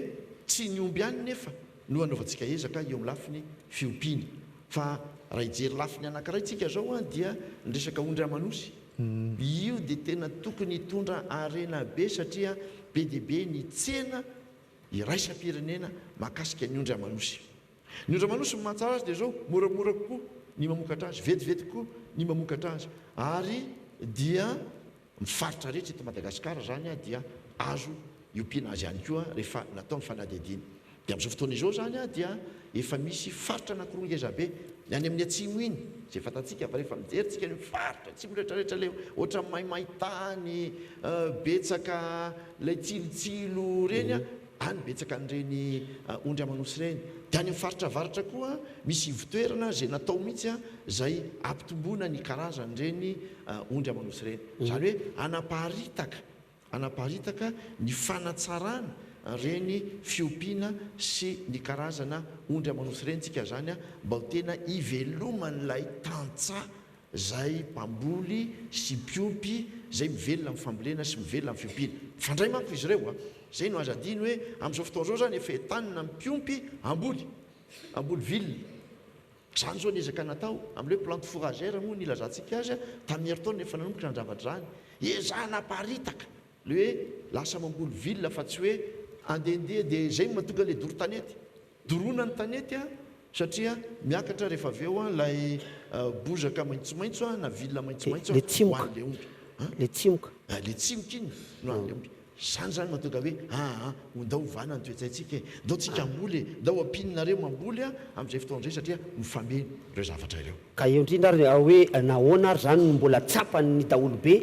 tsy ny omby any nefa no anaovantsika ezaka eo amin'ny lafiny fiompiana fa raha hijery lafiny anankiray tsika zao dia ny resaka ondry amanosy io dia tena tokony hitondra arena be satria be dia be ny tsena iraisam-pirenena mahakasika ny ondry amanosy. Ny ondry amanosy ny mahatsara azy dia zao moramora kokoa ny mamokatra azy vetivety koa ny mamokatra azy ary dia mifaritra rehetra eto Madagasikara zany dia azo iompiana azy ihany koa rehefa natao ny fanadihadiana dia amin'izao fotoana izao zany dia efa misy faritra anankiroa ngezabe ny any amin'ny atsimo iny zay fatantsika fa rehefa mijerytsika ny faritra atsimo rehetrarehetra le ohatra mahimaitany betsaka lay tsilotsilo reny any betsaka an'ireny ondry amanosy reny dia any amin'ny faritra avaratra koa misy ivitoerana zay natao mihitsy zay ampitomboana ny karazan'ireny ondry amanosy reny zany hoe anaparitaka ny fanatsarana reny fiompiana sy ny karazana ondry amanosy reny tsika zany mba ho tena iveloman'ilay tantsaha zay mpamboly sy mpiompy zay mivelona amin'ny fambolena sy mivelona amin'ny fiompiana fandray manko izy ireo zay no azo adiny hoe amin'izao fotoan'izao zany efa entanina mipiompy amboly vilona zany zao niezaka natao amin'le hoe plante fourragère moa ny ilazantsika azy tamin'ny heritaona efa nanomboka ny zavatra zany ezanaparitaka le hoe lasa mamboly vilona fa tsy hoe andehandeha dia zay mahatonga le doro tanety doroana ny tanety satria miakatra rehefa avy eo lay bozaka maitsomaitso na vilona maitsomaitso hoan'le omby le tsimoka iny no an'le omby zany mahatonga hoe ondao hovana ny toetsaitsika ndao tsika amboly ndao ampinonareo mamboly amin'izay fotoan'izay satria mifameny ireo zavatra ireo ka eo indrindra ary hoe nahoana ary zany no mbola tsapany daholo be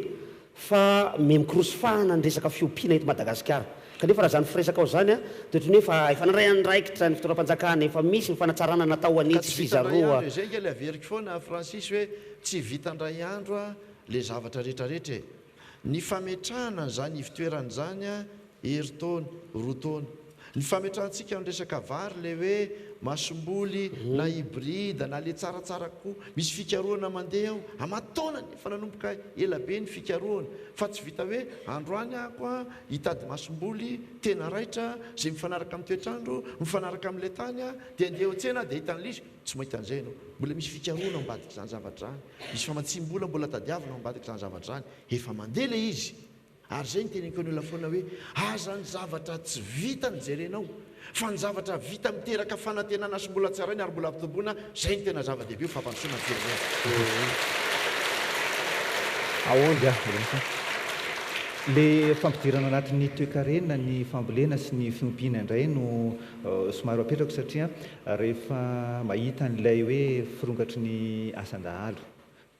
fa memikirosofahana ny resaka fiompiana eto Madagasikara kanefa raha zany firesaka ao zany toetrany hoe efa naray andraikitra ny fitoram-panjakana efa misy ny fanatsarana natao anitsy fizaroa zay nge le averiko foana Francis hoe tsy vitandray andro le zavatra rehetrarehetra ny fametrahana zany ivitoerana zany heritaona roa taona ny fametrahantsika ny resaka vary le hoe masomboly na hybride na le tsaratsara koa misy fikaroana mandeha ao amatona efa nanomboka ela be ny fikaroana fa tsy vita hoe androany ako hitady masomboly tena raitra zay mifanaraka amin'ny toetrandro mifanaraka amin'le tany dia andeha ao tsena dia hitany lisy tsy mahita an'izay ianao mbola misy fikaroana ambadika zany zavatra zany misy famatsim-bola mbola tadiavina ambadika zany zavatra zany efa mandeha le izy ary zay ny teneniko ny lafoana hoe aza ny zavatra tsy vita ny jerenao fa ny zavatra vita miteraka fanantenana sy mbola tsarainy ary mbola ampitomboana zay ny tena zava-dehibe fampandrosoana ny firenena aondy le fampidirana anatin'ny toekarenina ny fambolena sy ny fiompiana indray no somary apetrako satria rehefa mahita n'ilay hoe firongatry ny asan-dahalo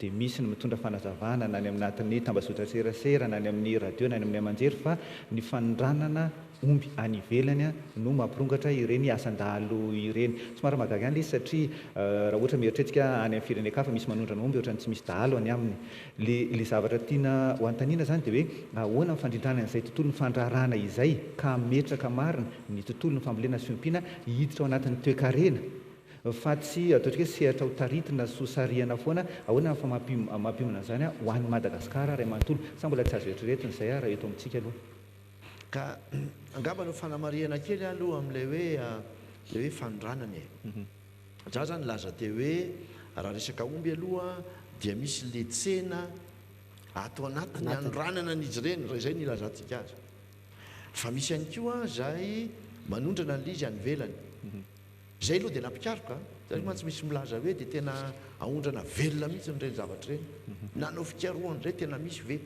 dia misy ny mitondra fanazavana na ny aminatin'ny tambazotra serasera na ny amin'ny radio na ny amin'ny amanjery fa ny fanondranana omby any ivelany no mampirongatra ireny asan-dahalo ireny somary mahagaga any izy satria raha ohatra mieritretsika any amin'ny firenekafa misy manondrana omby ohatra ny tsy misy dahalo any aminy le zavatra tiana ho antaniana zany dia hoe ahoana mifandrindrana izay tontolo ny fandrarana izay ka metraka marina ny tontolo ny fambolena sy fiompiana hiditra ao anatin'ny toekarena fa tsy ataotrika hoe sehatra ho taritina sosariana foana ahoana fa mampimona zany ho an'ny Madagasikara ray manontolo sa mbola tsy azo eritreretin'izay raha eto amintsika aloha ka angamba no fanamariana kely aloha amin'lay hoe le hoe fanondranany za zany laza teo hoe raha resaka omby aloha dia misy le tsena atao anatin'ny anoranana n'izy reny ra izay nilazantsika azy fa misy ihany koa zay manondrana n'la izy any velany zay aloha dia nampikaroka zay mantsy misy milaza hoe dia tena aondrana velona mihitsy nireny zavatra reny nanao fikaroan'izay tena misy ve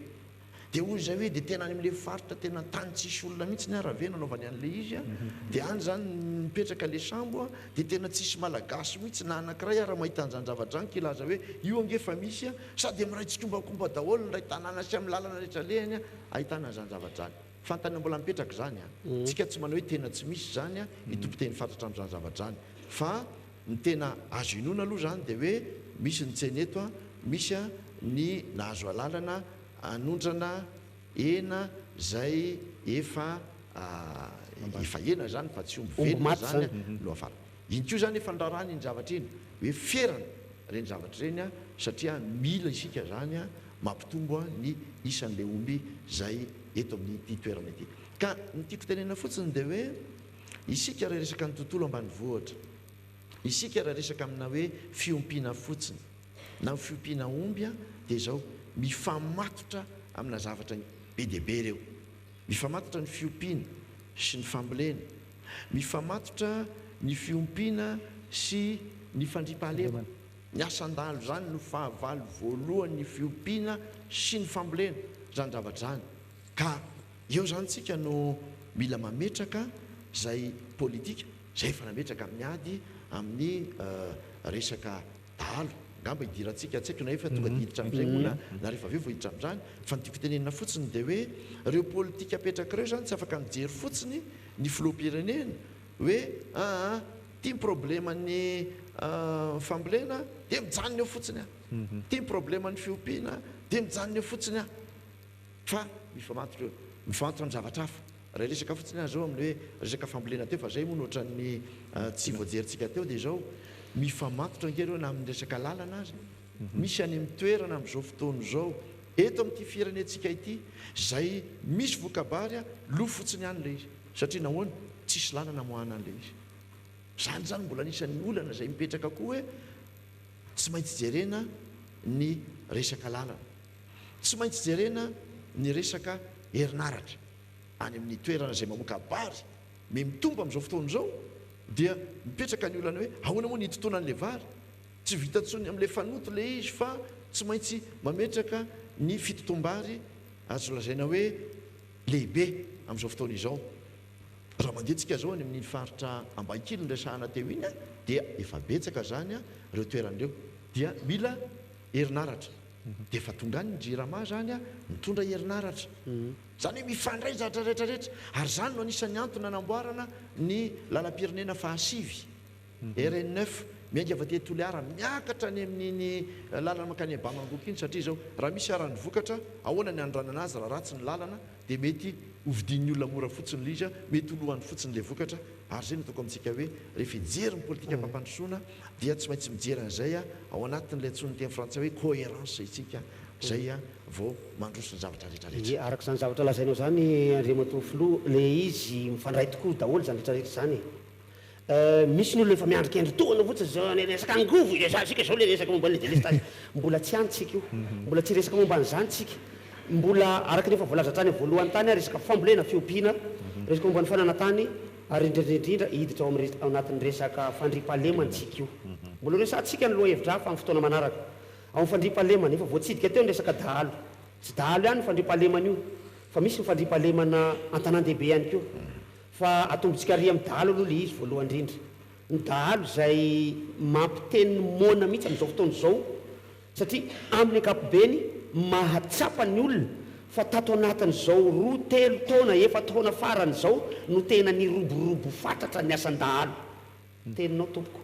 dia hoy zay hoe dia tena any amin'le faritra tena tany tsisy olona mihitsy ny arave nanaovany an'le izy a dia any zany mipetraka le sambo a dia tena tsisy malagasy mihitsy na anankiray raha mahita an'izany zavatra zany kilaza hoe io angefa misy a sady ami'ray tsikombakomba daholo nyray tanàna sy amin'ny lalana rehetra lehany a ahitana zany zavatra zany fantany mbola mipetraka zany a tsika tsy manao hoe tena tsy misy zany a itompiteny fantatra amin'izany zavatra zany fa ny tena azo inona aloha zany dia hoe misy ny tsena eto a misy a ny nahazo alalana anondrana ena zay efa ena zany fa tsy omby velona zany loafara iny koa zany efa ndrarany iny zavatra iny hoe ferana reny zavatra reny a satria mila isika zany a mampitombo a ny isan'le omby zay eto amin'nyity toerana ity ka nytiako tenena fotsiny dia hoe isika raha resaka ny tontolo ambany vohatra isika raha resaka amina hoe fiompiana fotsiny na fiompiana omby a dia zao mifamatotra amina zavatra be deaibe reo mifamatotra ny fiompiana sy ny fambolena mifamatotra ny fiompiana sy ny fandriam-pahalemana ny asan-dalo zany no fahavalo voalohany ny fiompiana sy ny fambolena zany zavatra zany ka eo zany tsika no mila mametraka zay politika zay efa nametraka amin'ny ady amin'ny resaka dahalo ngamba hidirantsika tsy haiko na efa tonga diditra amin'izay moa na rehefa aveo vohiditra amin'izany fa ny tiako tenenina fotsiny dia hoe reo politika apetraka ireo zany tsy afaka mijery fotsiny ny filoham-pirenena hoe tia probleman'ny fambolena dia mijanona eo fotsiny a tia probleman'ny fiompiana dia mijanona eo fotsiny a fa mifamatotra amin'ny zavatra hafa raha resaka fotsiny azy zao amin'le hoe resaka fambolena teo fa zay moa nohatra ny tsy voajerytsika teo dia zao mifamatotra ngereo na amin'ny resaka lalana azy misy any amin'ny toerana amin'izao fotoana zao eto amin'ity firenentsika ity zay misy vokabary a lo fotsiny any le izy satria nahoana tsisy lalana moahana an'le izy zany zany mbola anisan'ny olana zay mipetraka koa hoe tsy maintsy jerena ny resaka lalana tsy maintsy jerena ny resaka herinaratra any amin'ny toerana zay mamoaka bary me mitombo amin'izao fotoana zao dia mipetraka ny olana hoe ahoana moa ny totoana an'le vary tsy vita tsony amin'le fanoto le izy fa tsy maintsy mametraka ny fitotoam-bary azo lazaina hoe lehibe amin'izao fotoana izao raha mandehantsika zao any amin'ny faritra Ambaikely nresahana teo iny a dia efa betsaka zany a reo toeran'ireo dia mila herinaratra dia efa tonga any ny jirama zany a mitondra herinaratra zany hoe mifandray zavatra rehetrarehetra ary zany no anisan'ny antony anamboarana ny lalam-pirenena fahasivy RN9 miainga avy aty Toliara miakatra any amin'iny lalana makany Bamangoko iny satria zao raha misy arany vokatra ahoana ny andranana azy raha ratsy ny lalana dia mety hovidin'ny olona mora fotsiny liza mety olohany fotsiny le vokatra ary zay no ataoko amintsika hoe rehefa hijery ny politika mpampandrosoana dia tsy maintsy mijery an'izay a ao anatin'ilay antsony teny frantsay hoe cohérence isika zay a vao mandroso ny zavatra rehetrarehetra araka izany zavatra lazainao zany Andriamatoa Filoha le izy mifandray tokoa daholo zany rehetrarehetra zany misy ny olona efa miandrika endrotoana fotsiny zao ny resaka angovo resasika zao le resaka momba le délestage mbola tsy anytsika io mbola tsy resaka momba an'izany tsika mbola araka ny efa voalaza tany voalohany tany a resaka fambolena fiompiana resaka momba ny fananantany ary indrindrindrindra hiditra ao anatin'ny resaka fandriam-pahalemanatsika io mbola resantsika ny loha hevitra hafa amin'ny fotoana manaraka ao amin'ny fandriam-pahalemana efa voatsidika teo ny resaka dahalo tsy dahalo ihany ny fandriam-pahalemana io fa misy ny fandriam-pahalemana an-tanan-dehibe ihany koa fa atombontsika ry amin'ny dahalo aloha le izy voalohany indrindra ny dahalo zay mampiteny mona mihitsy amin'izao fotoana zao satria amin'ny ankapobeny mahatsapa ny olona fa tato anatin'izao 2-3 taona efa taona farany zao no tena ny roborobo fatratra ny asan-dahalo teninao tompoko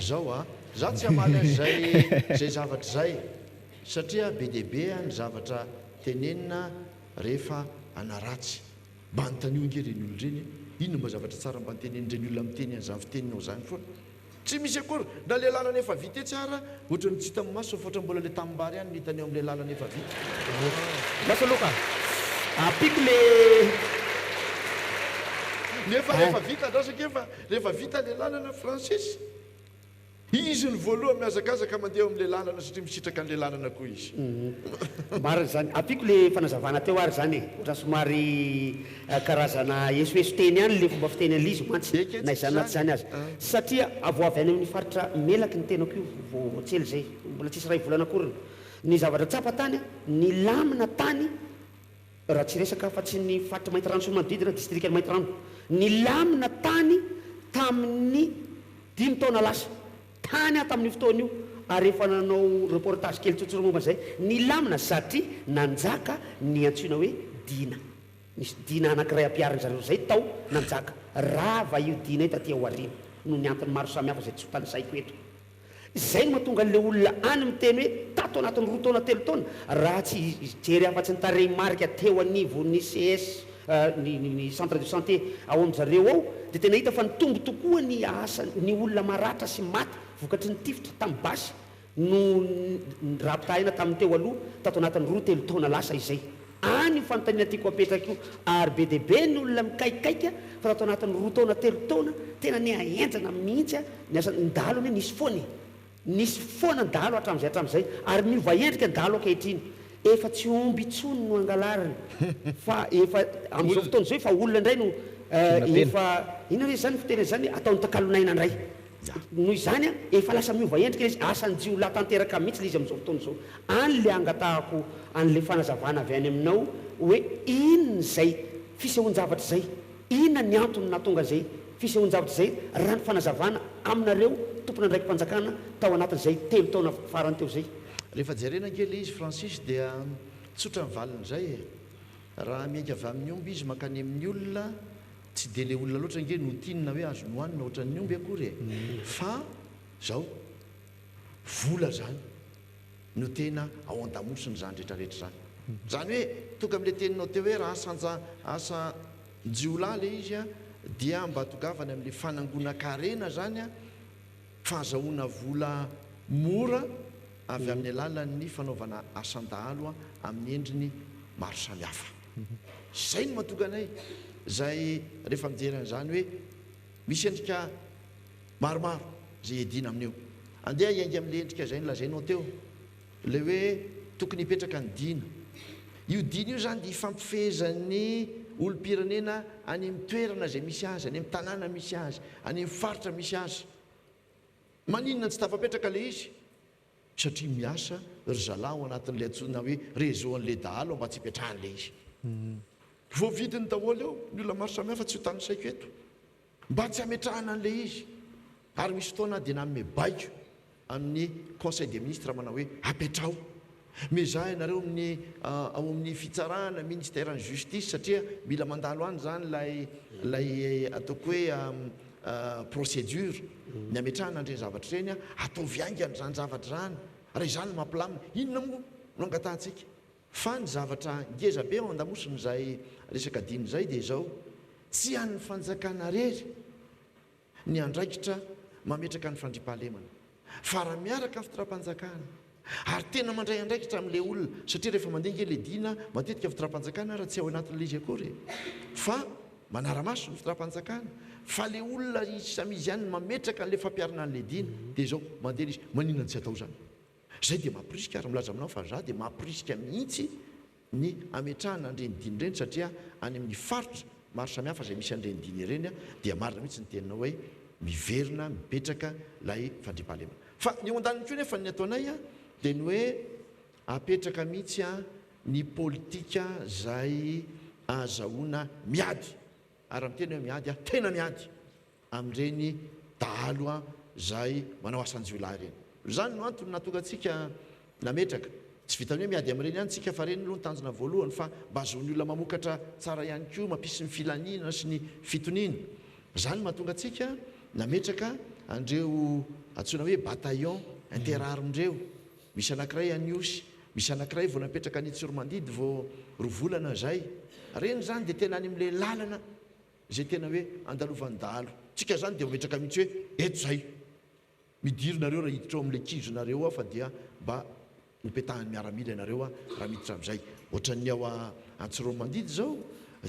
zao a za tsy hamaly an'zay zavatra zay satria be deaibe ny zavatra tenenina rehefa anaratsy mba nytanio ngereny olo reny ino mba zavatra tsara mba nytenenireny olona miteny an'izany fiteninao zany foana tsy misy akory na le lalana efa vita tsara ohatra ny tsy hita amin'ny maso fa ohatra mbola le tamimbary ihany nitany eo amin'le lalana efa vita lasa loka apiko le nefa rehefa vita andrasaka efa rehefa vita le lalana Francis izy ny voalohany miazakazaka mandeha amin'le lalana satria misitraka an'le lalana koa izy marina zany ampiko le fanazavana teo ary zany ohatra somary karazana esoeso teny any le fomba fiteny an'izy mantsy na izany naty zany azy satria avoavy any amin'ny faritra melaky ny tenako io voatsely zay mbola tsisy ray volana akoriny ny zavatra tsapa tany ny lamina tany raha tsy resaka fa tsy ny faritra mainty rano somanodidina distrikany mainty rano ny lamina tany tamin'ny 5 taona lasa tany tamin'ny fotoana io ary efa nanao reportage kely tsotsoro momba zay ny lamina satria nanjaka ny antsoina hoe dina misy dina anankiray ampiariny zareo zay tao nanjaka rava io dina io taty aoriana no ny antony maro samy hafa zay tsy tany saiko eto zay no mahatonga le olona any miteny hoe tato anatin'ny 2 taona 3 taona raha tsy jery afa-tsy ny tareh marika teo anivo ny CS ny centre de santé ao amin'zareo ao dia tena hita fa nitombo tokoa ny asa ny olona maratra sy maty vokatry ny tifitra tamin'ny basy no rapitahina tamin'ny teo aloha tato anatin'ny 2-3 taona lasa izay any fanontaniana tiako apetraka io ary be dia be ny olona mikaikaika fa tato anatin'ny 2 taona 3 taona tena ny ahenjana mihitsy ny asa ndalo ny nisy foany nisy foana ndalo hatramin'izay ary miova endrika ndalo ankehitriny efa tsy omby tsony no angalariny fa efa amin'izao fotoana zao efa olona indray no efa ina hoe zany fiteny zany ataony takalonaina indray noho izany efa lasa miova endrika izy asany jiolahy tanteraka mihitsy le izy amin'izao fotoana zao any le angatahako an'le fanazavana avy any aminao hoe inona zay fisehoan-javatra zay inona ny antony natonga zay fisehoan-javatra zay raha ny fanazavana aminareo tompona ndraiky mpanjakana tao anatin'izay 3 taona farany teo zay rehefa jerena kely izy Francis dia tsotra ny valiny zay raha miainga avy amin'ny omby izy makany amin'ny olona tsy dia le olona loatra nge notinina hoe azo nohanina ohatra ny omby akory fa zao vola zany no tena ao an-damosiny zany rehetrarehetra zany zany hoe toka amin'le teninao teo hoe raha asa jiolahy le izy dia mba tokavany amin'le fanangonan-karena zany fahazahoana vola mora avy amin'ny alalan'ny fanaovana asan-dahalo amin'ny endriny maro samihafa zay no mahatonga anay zay rehefa mijery an'izany hoe misy endrika maromaro zay edina amin'io andeha iainga amin'le endrika zay no lazainao teo le hoe tokony hipetraka ny dina io dina io zany dia hifampifehezan'ny olom-pirenena any amin'ny toerana zay misy azy any amin'ny tanàna misy azy any amin'ny faritra misy azy maninona tsy tafapetraka le izy satria miasa ry zalahy ao anatin'le antsona hoe réseau an'le dahalo mba tsy hipetrahan'le izy voavidiny daholo eo ny olona maro samihafa tsy ho tany saiko eto mba tsy hametrahana an'le izy ary misy fotoana dia namme baiko amin'ny conseil des ministres manao hoe apetrao mezaha ianareo amin'ny ao amin'ny fitsarana ministère ny justice satria mila mandalo any zany lay ataoko hoe procédure ny ametrahana andreny zavatra ireny atao viangany zany zavatra zany raha izany mampilamina inona moa no angatahantsika fa ny zavatra ngeza be ao an-damosiny zay resaka diny zay dia zao tsy an'ny fanjakana rery ny andraikitra mametraka ny fandripahalemana fa raha miaraka ny fitram-panjakana ary tena mandray andraikitra amin'le olona satria rehefa mandeha nge le dina matetika fitram-panjakana raha tsy ao anatin'le izy akory fa manaramaso ny fitram-panjakana fa le olona isamizy ihany mametraka n'le fampiarina an'le dina dia zao mandeha izy maninona tsy atao zany zay dia mampirisika ary milaza aminao fa za dia mampirisika mihitsy ny ametrahana andreny diny ireny satria any amin'ny faritra maro samihafa zay misy andreny diny ireny dia marina mihitsy ny teninao hoe miverina mipetraka lay fandripahalemana fa ny eo an-daniny koa nefa ny ataonay dia ny hoe apetraka mihitsy ny politika zay azahoana miady ary amiteny hoe miady tena miady amin'ireny dahalo zay manao asan-jiolahy ireny zany no antony natonga antsika nametraka tsy vitany hoe miady amin'ireny ihany tsika fa reny aloha ny tanjona voalohany fa mba azohany olona mamokatra tsara ihany koa mampisy ny filaniana sy ny fitoniana zany mahatonga antsika nametraka andreo antsoina hoe bataillon interarmindreo misy anankiray anyosy misy anankiray vao napetraka ny Tsormandidy vao rovolana zay reny zany dia tena any amin'le lalana zay tena hoe andalovandalo tsika zany dia metraka mihitsy hoe eto zay midirinareo raha hiditra ao amin'le kizonareo fa dia mba hopetahany miaramila ianareo raha miditra amin'izay ohatran'ny ao Tsormandidy zao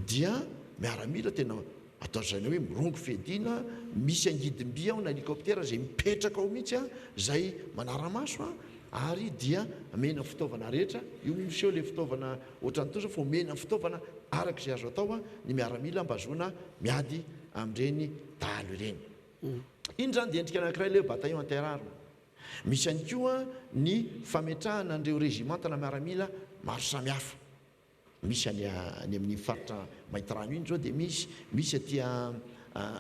dia miaramila tena atao zany hoe mirongo fiadiana misy angidim-by ao na helikoptera zay mipetraka ao mihitsy a zay manaramaso a ary dia mena fitaovana rehetra io miseo le fitaovana ohatrany toza fa mena fitaovana araka zay azo atao a ny miaramila mbazona miady am'ireny dalo ireny iny zany de endrika anankiray le bataillon interarme misy any koa ny fametrahana andreo régimantana miaramila maro samihafa misy any amin'ny faritra maitrano iny zao de misy atia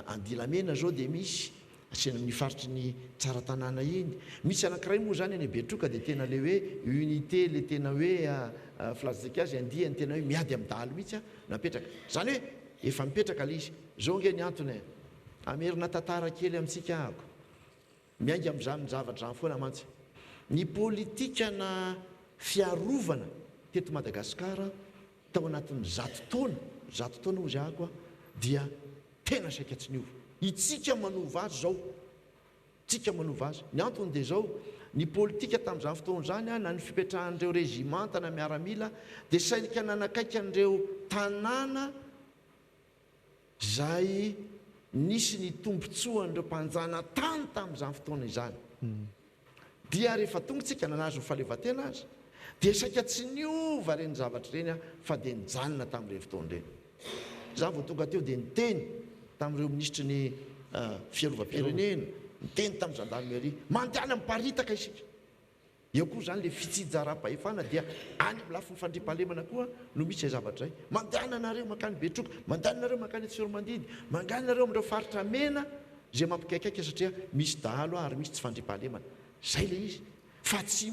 andilamena zao de misy asena amin'ny faritry ny tsara tanàna iny misy anankiray moa zany any betroka de tena le hoe unité le tena hoe flasikazy andiany tena hoe miady amin'ny dalo mihitsy a napetraka zany hoe efa mipetraka le izy zao nge ny antony amerina tantara kely amintsika ako miainga am'zany zavatra foana mantsy ny politika na fiarovana teto Madagasikara tao anatin'ny 100 taona ozy ako a dia tena saika tsy niova itsika manova azy zao tsika manova azy ny antony de zao ny politika tamin'izany fotoana zany a na ny fipetrahan'ireo régimantana miaramila de sainika nanakaiky an'ireo tanàna zay nisy ny tombontsoan'ireo mpanjana tany tamin'izany fotoana izany dia rehefa tonga tsika nanazo ny fahaleovatena azy de saika tsy niova reny zavatra reny a fa de nijanona tamin'ireny fotoana reny za vao tonga teo de niteny tamin'ireo ministry ny fiarovam-pirenena niteny tamin'ny gendarmerie mandehana miparitaka isika eo koa zany le fitsijara-pahefana dia any amin'ny lafiny fandriam-pahalemana koa no misy zay zavatra zay mandehana anareo makany betroka mandehana anareo makany Tsormandidy mangany anareo amin'ireo faritra mena zay mampikaikaika satria misy dahalo ary misy tsy fandriam-pahalemana zay le izy fa tsy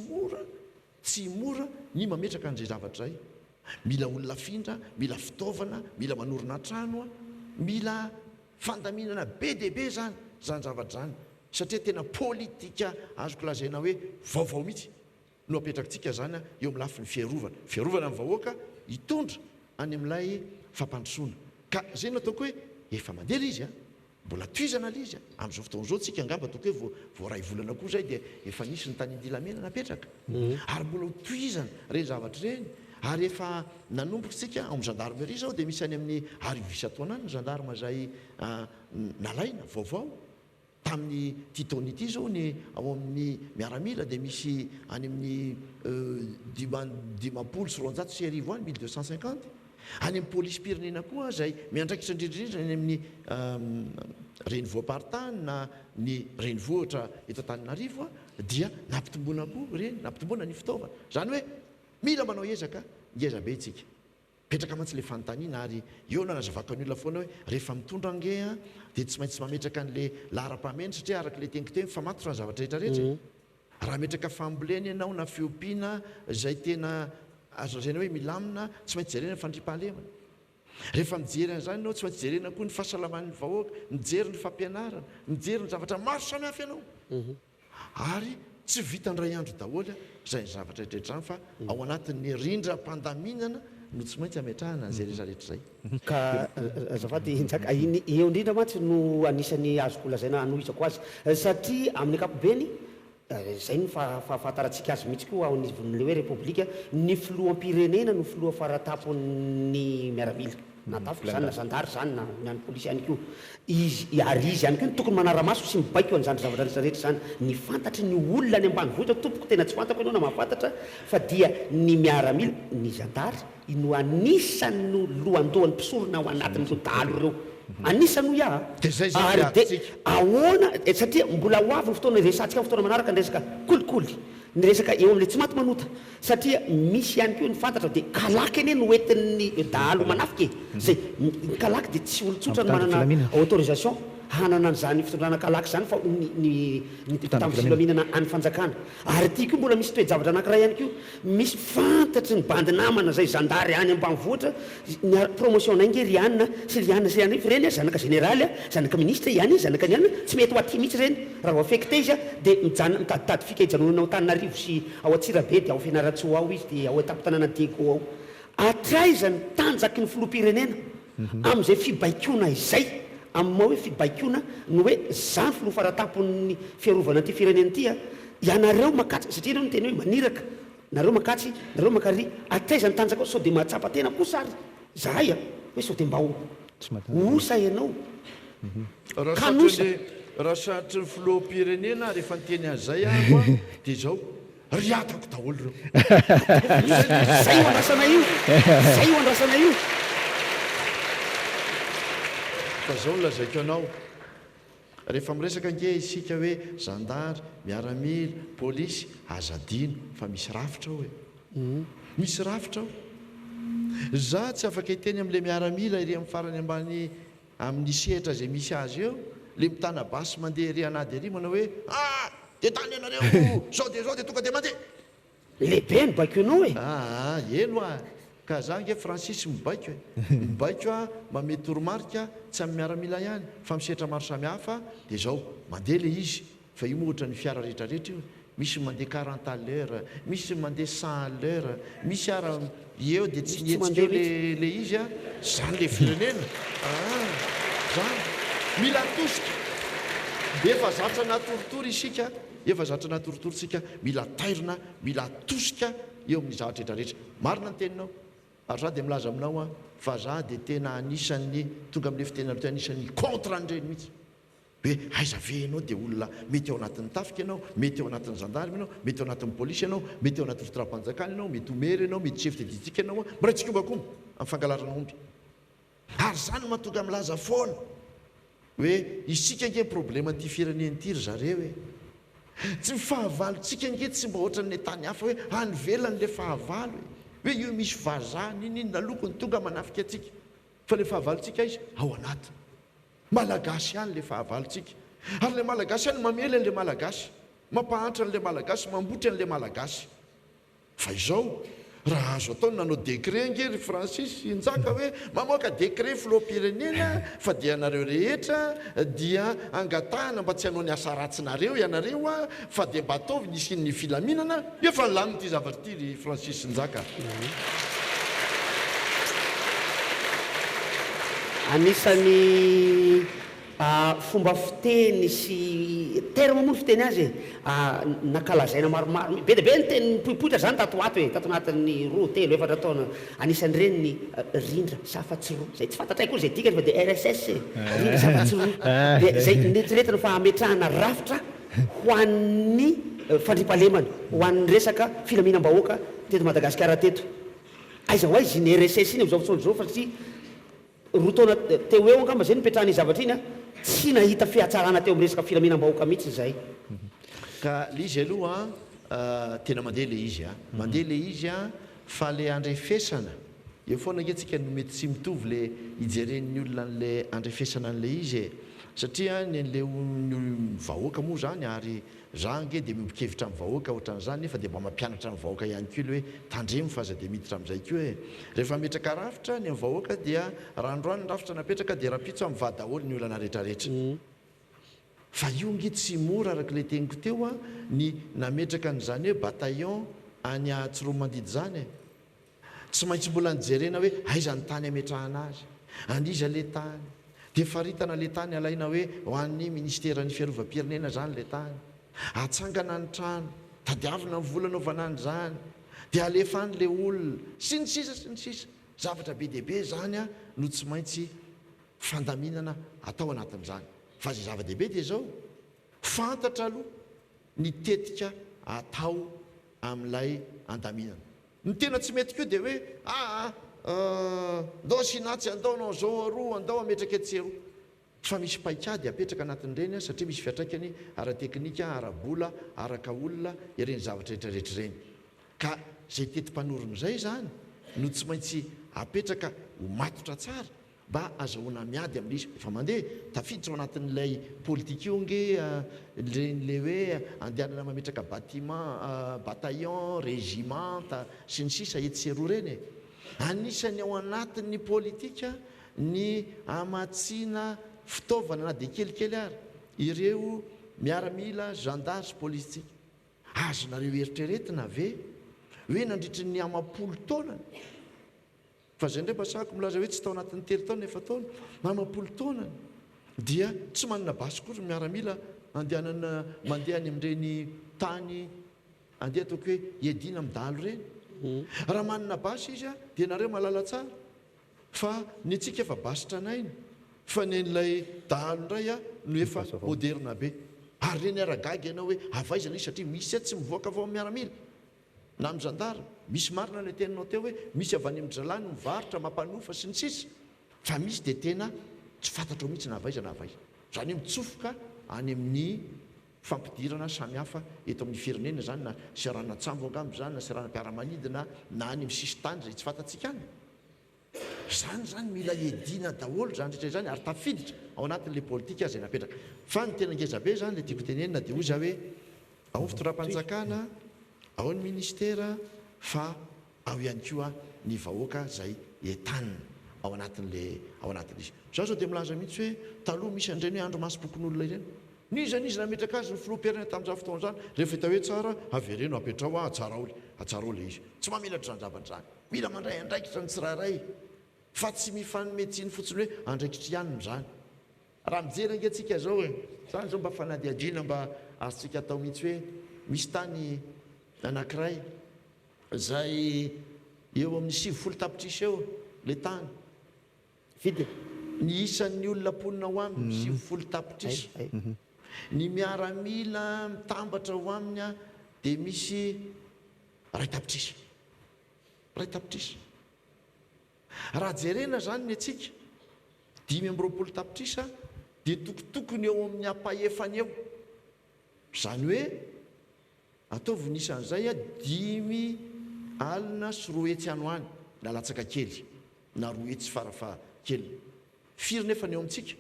mora ny mametraka an'izay zavatra zay mila olona findra mila fitaovana mila manorina trano mila fandaminana be deaibe zany zavatra zany satria tena politika azoko lazaina hoe vaovao mihitsy no apetrakintsika zany eo amin'ny lafiny fiarovana amin'ny vahoaka hitondra any amin'ilay fampandrosoana ka zay no ataoko hoe efa mandeha le izy a mbola toizana le izy a amin'izao fotoana zao tsika angamba ataoko hoe voaray volana koa zay de efa nisy ny tany indilamena napetraka ary mbola ho toizana reny zavatra reny ary efa nanomboka tsika amin'ny gendarmerie zao de misy any amin'ny arivisa-taona any ny gendarme zay nalaina vaovao tamin'ny titony ity zao ny ao amin'ny miaramila de misy any amin'ny 500 sy 1000 any 1250 any amin'ny polisy pirenena koa zay miandraikitra indrindrindra any amin'ny renivoham-paritany na ny renivohitra eto Antananarivo dia nampitombona koa reny nampitombona ny fitaovana zany hoe mila manao ezaka ngeza be itsika petraka mantsy le fanontaniana ary eo nanazavaka ny olona foana hoe rehefa mitondra ange de tsy maintsy mametraka an'le lahara-pahamena satria araka le tenikiteny fa matotra ny zavatra rehetrarehetra raha metraka fambolena ianao na fiompiana zay tena azo lazaina hoe milamina tsy maintsy jerena fandriam-pahalemana rehefa mijery an'izany ianao tsy maintsy jerena koa ny fahasalaman'ny vahoaka mijery ny fampianarana mijery ny zavatra maro samihafa ianao ary tsy vitandray andro daholy zay ny zavatra rehetrarehetra zany fa ao anatin'ny rindram-pandaminana no tsy maintsy ametrahana an'izay rehetrarehetra zay ka azafady njaka iny eo indrindra mantsy no anisany azoko lazaina anohizako azy satria amin'ny ankapobeny zay ny fahafantarantsika azy mihitsy koa ao nivon'le hoe repoblika ny filohampirenena no filoha faratapon'ny miaramila natafika zany na zandary zany na ny polisy ihany koa izy ary izy ihany koa tokony manara-maso sy mibaiko an'izany zavatra rehetrarehetra zany ny fantatry ny olona ny ambanivohitra tompoko tena tsy fantako ianao na mahafantatra fa dia ny miaramila ny zandary no anisany no lohandohan'ny mpisorona ao anatin'ireo dalo ireo anisany no ary de ahoana satria mbola ho avy ny fotoana resantsika ny fotoana manaraka ny resaka kolikoly ny resaka eo amin'le tsy maty manota satria misy ihany koa ny fantatra de kalaky ene no entin'ny dahalo manafika zay kalaky de tsy olotsotra ny manana autorisation hanana an'izany fitondrana kalaky zany fa ny tamin'ny filaminana any fanjakana ary ty koa mbola misy toe-javatra anankiray ihany koa misy fantatry ny bandy namana zay zandary any ambanivohitra ny promotion nainge rianina sy rianina sy rianina reny zanaka généraly zanaka ministre ihany zanaka nianina tsy mety ho aty mihitsy reny raha ho affecté izy de mitaditady fika hijanonana ao Tananarivo sy ao Atsirabe de ao Fianarantsoa ao izy de ao Etapitanana Dego ao atraizany tanjaky ny filoham-pirenena amin'izay fibaikona izay amin'ny hoe fibaikona no hoe zany filoha faratapon'ny fiarovana ty firenena ty ianareo makatsy satria ireo no teny hoe maniraka nareo makatsy nareo makary atraizany tanjaka sao de mahatsapa tena kosa ary zahay hoe sao de mba osa ianao raha sarotry ny filoham-pirenena rehefa nyteny an'izay ahko a dia zao riatako daholo reo zay o andrasana io zay o andrasana io fa zao nolazaiko anao rehefa miresaka nge isika hoe zandary miaramila polisy azadino fa misy rafitra ao misy rafitra ao za tsy afaka hiteny amin'le miaramila iry amin'ny farany ambany amin'ny sehatra zay misy azy eo le mitana basy mandeha ry anady ary manao hoe de tany ianareo zao de tonga de mandeha lehibe mibaiko ianao e eno a ka za nge Francis mibaiko mibaiko a mame toromarika tsy amin'ny miaramila ihany fa misehatra maro samihafa de zao mandeha le izy fa io mohatra ny fiara rehetrarehetra io misy mandeha 40 à l'heure misy mandeha 100 à l'heure misy ara eo de tsy nihetsikeo le izy a zany le firenena zany mila tosika de efa zatra natoritory isika efa zatra natoritory sika mila tairina mila tosika eo amin'ny zavatra rehetrarehetra marina ny teninao ary za de milaza aminao a fa za de tena anisan'ny tonga amin'le fitenana te anisan'ny contre an'ireny mihitsy hoe aiza ve ianao de olona mety ao anatin'ny tafika ianao mety ao anatin'ny gendarme ianao mety ao anatin'ny polisy ianao mety ao anatin'ny fitondram-panjakana ianao mety omery ianao mety chef de district ianao a miraitsikiombakoma amin'ny fangalarana omby ary zany mahatonga milaza foana hoe isika nge problema ty fireneny ty ry zareo e tsy fahavalontsika nge tsy mba ohatran'le tany hafa hoe anyvelan'le fahavalo hoe io misy vazany iny nalokony tonga manafika atsika fa le fahavalontsika izy ao anaty malagasy hany le fahavalontsika ary le malagasy hany mamely an'le malagasy mampahantra an'le malagasy mambotry an'le malagasy fa izao raha azo ataony nanao décret ngery Francis Njaka hoe mamoaka décret filoham-pirenena fa dia anareo rehetra dia angatahana mba tsy hanao ny asa ratsinareo ianareo a fa dia mba ataovy nisiny filaminana efa laminy ty zavatra ty ry Francis Njaka anisany fomba fiteny sy terme moa fiteny azy nakalazaina maromaro be dia be ny teny poipoitra zany tato ato e tato anatin'ny 2 3 efatra taona anisan'ny reny ny rindra safatsy roa zay tsy fantatray koa zay dika fa dia RSS rindra safatsy roa dia zay netiretina fa ametrahana rafitra ho an'ny fandripahalemana ho an'ny resaka filaminam-bahoaka teto Madagasikara teto aiza ho aizy ny RSS iny am'izao fotoana zao satria roa taona teo eo angamba zay nipetrahany zavatra iny a tsy nahita fihatsarana teo amin'ny resaka filaminam-bahoaka mihitsy zay ka le izy aloha tena mandeha le izy mandeha le izy a fa le andrefesana eo foana nge tsika no mety tsy mitovy le ijeren'ny olona n'le andrefesana n'le izy e satria nyle vahoaka moa zany ary za nge de mibokevitra amin'ny vahoaka ohatran'izany nefa de mba mampianatra amin'ny vahoaka ihany keo le hoe tandremo fa aza de miditra amin'izay keo e rehefa metraka rafitra ny amin'ny vahoaka dia randroany rafitra napetraka de rapitso amin'ny vady daholo ny olana rehetrarehetra fa io nge tsy mora araka le teniko teo a ny nametraka n'izany hoe bataillon any Tsiromandidy zany e tsy maintsy mbola nijerena hoe aiza ny tany ametrahana azy andiza le tany de faritana le tany alaina hoe ho an'ny ministeran'ny fiarovam-pirenena zany le tany atsangana ny trano tadiavina ny volanaovana any zany de alefany le olona sy ny sisa zavatra be dehibe zany a no tsy maintsy fandaminana atao anatin'izany fa zay zava-dehibe dia zao fantatra aloha ny tetika atao amin'ilay andaminana ny tena tsy mety keo dia hoe andao sinatsy andao nao zao aroa andao ametraka etseroa fa misy paikady apetraka anatin'ireny satria misy fiatraikany ara-teknika ara-bola araka olona ireny zavatra rehetrarehetra ireny ka zay teti-panorona izay zany no tsy maintsy apetraka ho matotra tsara mba azahoana miady amin'izy efa mandeha tafiditra ao anatin'ilay politika io nge le hoe andehanana mametraka bâtiment bataillon régiment sy ny sisa etseroa reny e anisany ao anatin'ny politika ny amatsiana fitaovana na de kelikely ary ireo miaramila gendarme sy politika azonareo eritreretina ve hoe nandritry ny amapolo taonany fa zay ndray pasahako milaza hoe tsy tao anatin'ny telo taona efa taona amapolo taonany dia tsy manana basy kory miaramila andehanana mandeha any amin'ireny tany andeha ataoko hoe edina midalo reny raha manana basy izy a dia nareo malala tsara fa ny atsika efa basitra anaina fa ny an'ilay dalondray a no efa moderna be ary reny aragaga ianao hoe avaizana izy satria misy tsy mivoaka avao miaramila na mizandara misy marina la teninao teo hoe misy avy any am'zalany mivarotra mampanofa sy ny sisa fa misy dia tena tsy fantatra mihitsy na avaizana avaiza zany hoe mitsofoka any amin'ny fampidirana samihafa eto amin'ny firenena zany na siarana tsambo angambo zany na siarana mpiaramanidina na any amin'ny sisy tany zay tsy fantatsika any zany mila edina daholo zany rehetra zany ary tafiditra ao anatin'le politika zay napetraka fa ny tena ngezabe zany le tiako tenenina dia ozy hoe ao ny fitoram-panjakana ao ny ministera fa ao ihany koa ny vahoaka zay entanina ao anatin'izy zao dia milaza mihitsy hoe taloha misy andreny hoe andro masom-pokon'olona ireny nizanizy nametraka azy ny filoha-pirenena tamin'izao fotoana zany rehefa hita hoe tsara avereno apetrao atsara le izy tsy mamelatra zany zavatra zany mila mandray andraikitra ny tsirairay fa tsy mifanometsiny fotsiny hoe andraikitryaniny zany raha mijery angatsika zao e zany zao mba fanadiadina mba azotsika atao mihitsy hoe misy tany anankiray zay eo amin'ny 70 tapitrisa eo le tany vidy ny isan'ny olona ponina ho aminy 70 tapitrisa ny miaramila mitambatra ho aminy a dia misy ray tapitrisa raha jerena zany ny atsika 5 tapitrisa dia tokotokony eo amin'ny ampahefany eo zany hoe ataovy isan'izay a 5 alina sy 2 hetsy ano any na latsaka kely na 2 hetsy farafa kely firy nefa ny eo amintsika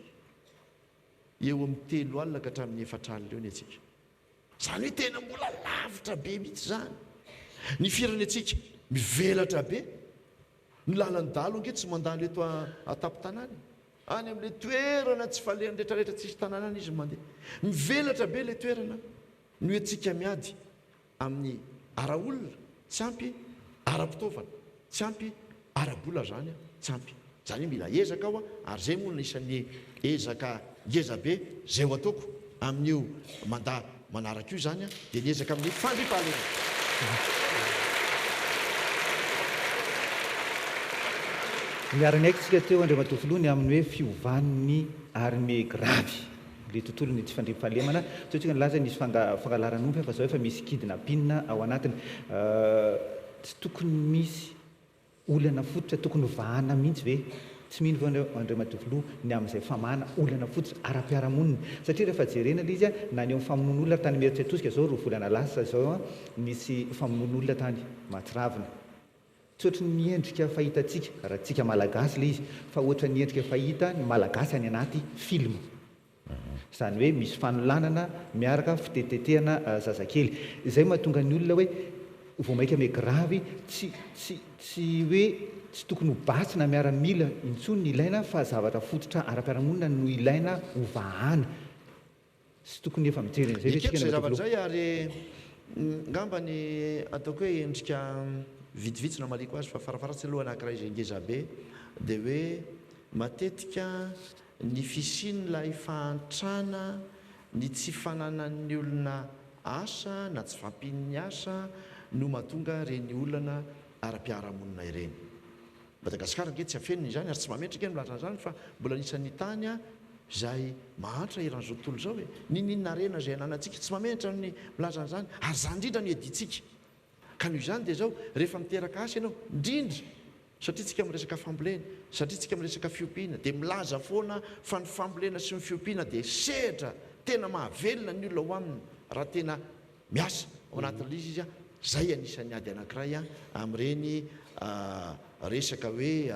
eo amin'ny 3 alina ka hatramin'ny 4 alina eo ny atsika zany hoe tena mbola lavitra be mihitsy zany ny firany atsika mivelatra be ny lalany dalo ange tsy mandalo eto atapy-tanàny any amin'le toerana tsy faleny rehetrarehetra tsisy tanàna any izy mandeha mivelatra be le toerana no atsika miady amin'ny ara-olona tsy ampy ara-pitaovana tsy ampy ara-bola zany tsy ampy zany hoe mila ezaka ao ary zay moa na isan'ny ezaka ngezabe zay ho ataoko amin'io mandaha manaraka io zany dia ny ezaka amin'ny fandriam-pahalena miarany aikytsika teo andriamatofilohany amin'ny hoe fiovan'ny armée gravy le tontolony tsy fandriam-pahalemana so tsika nilaza nisy fangalaran'omby fa zao efa misy kidnapina ao anatiny tsy tokony misy olana fototra tokony vahana mihitsy ve tsy mino va andriamatofiloha ny amin'izay famahana olana fototra ara-piaramonina satria rehefa jerena le izy a na ny eo amin'ny famonoan'olona tany meritry atosika zao ro volana lasa zao misy famonoan'olona tany matsiravina tsy ohatry ny endrika fahitatsika raha tsika malagasy le izy fa ohatra ny endrika fahita ny malagasy any anaty filma zany hoe misy fanolanana miaraka fitetetehana zazakely izay mahatonga ny olona hoe vao maika ame gravy tsy hoe tsy tokony ho basy na miaramila intsony ny ilaina fa zavatra fototra ara-piaramonina no ilaina hovahana sy tokony efa mijery zay zay zavatra zay ary ngamba ny ataoko hoe endrika vitsivitsy na maliko azy fa farafaratsy aloha anankiray zay ngezabe dia hoe matetika ny fisin'ilay fahantrana ny tsy fananan'ny olona asa na tsy fampin'ny asa no mahatonga reny olana ara-piaramonina ireny madagasikara nge tsy afeniny zany ary tsy mametraka milaza zany fa mbola nisan'ny tany a zay mahantra iran'izao tontolo zao hoe nininarena zay ananantsika tsy mametra ny milazan'zany ary zany indrindra ny editsika ka noho izany dia zao rehefa miteraka asa ianao indrindra satria tsika miresaka fambolena satria tsika miresaka fiompiana dia milaza foana fa ny fambolena sy ny fiompiana dia sehatra tena mahavelona ny olona ho aminy raha tena miasa ao anatin'le izy a zay anisan'ny ady anankiray a amin'ireny resaka hoe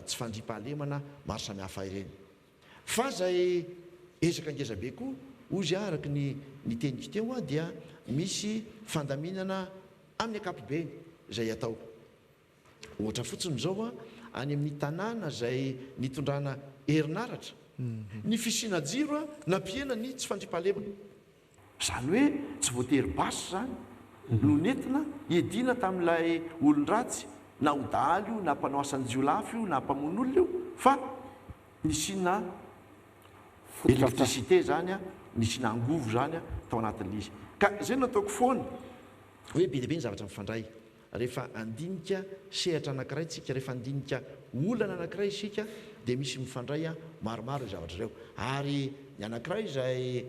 tsy fandriam-pahalemana maro samihafa ireny fa zay ezaka ngezabe koa ozy araky ny teniko teo a dia misy fandaminana amin'ny akapobe zay atao ohatra fotsiny zao a any amin'ny tanàna zay nitondrana herinaratra ny fisina jiro a nampiena ny tsy fandriam-pahalemana zany hoe tsy voatery basy zany no nentina edina tamin'ilay olon-dratsy na hodaly io na mpanao asan'ny jiolafy io na mpamon'olona io fa nisina elektricité zany a nisina angovo zany a tao anatin'le izy ka zay nataoko foana hoe be deabe ny zavatra mifandray rehefa andinika sehatra anankiray tsika rehefa andinika olana anankiray isika dia misy mifandray a maromaro zavatra ireo ary ny anankiray izay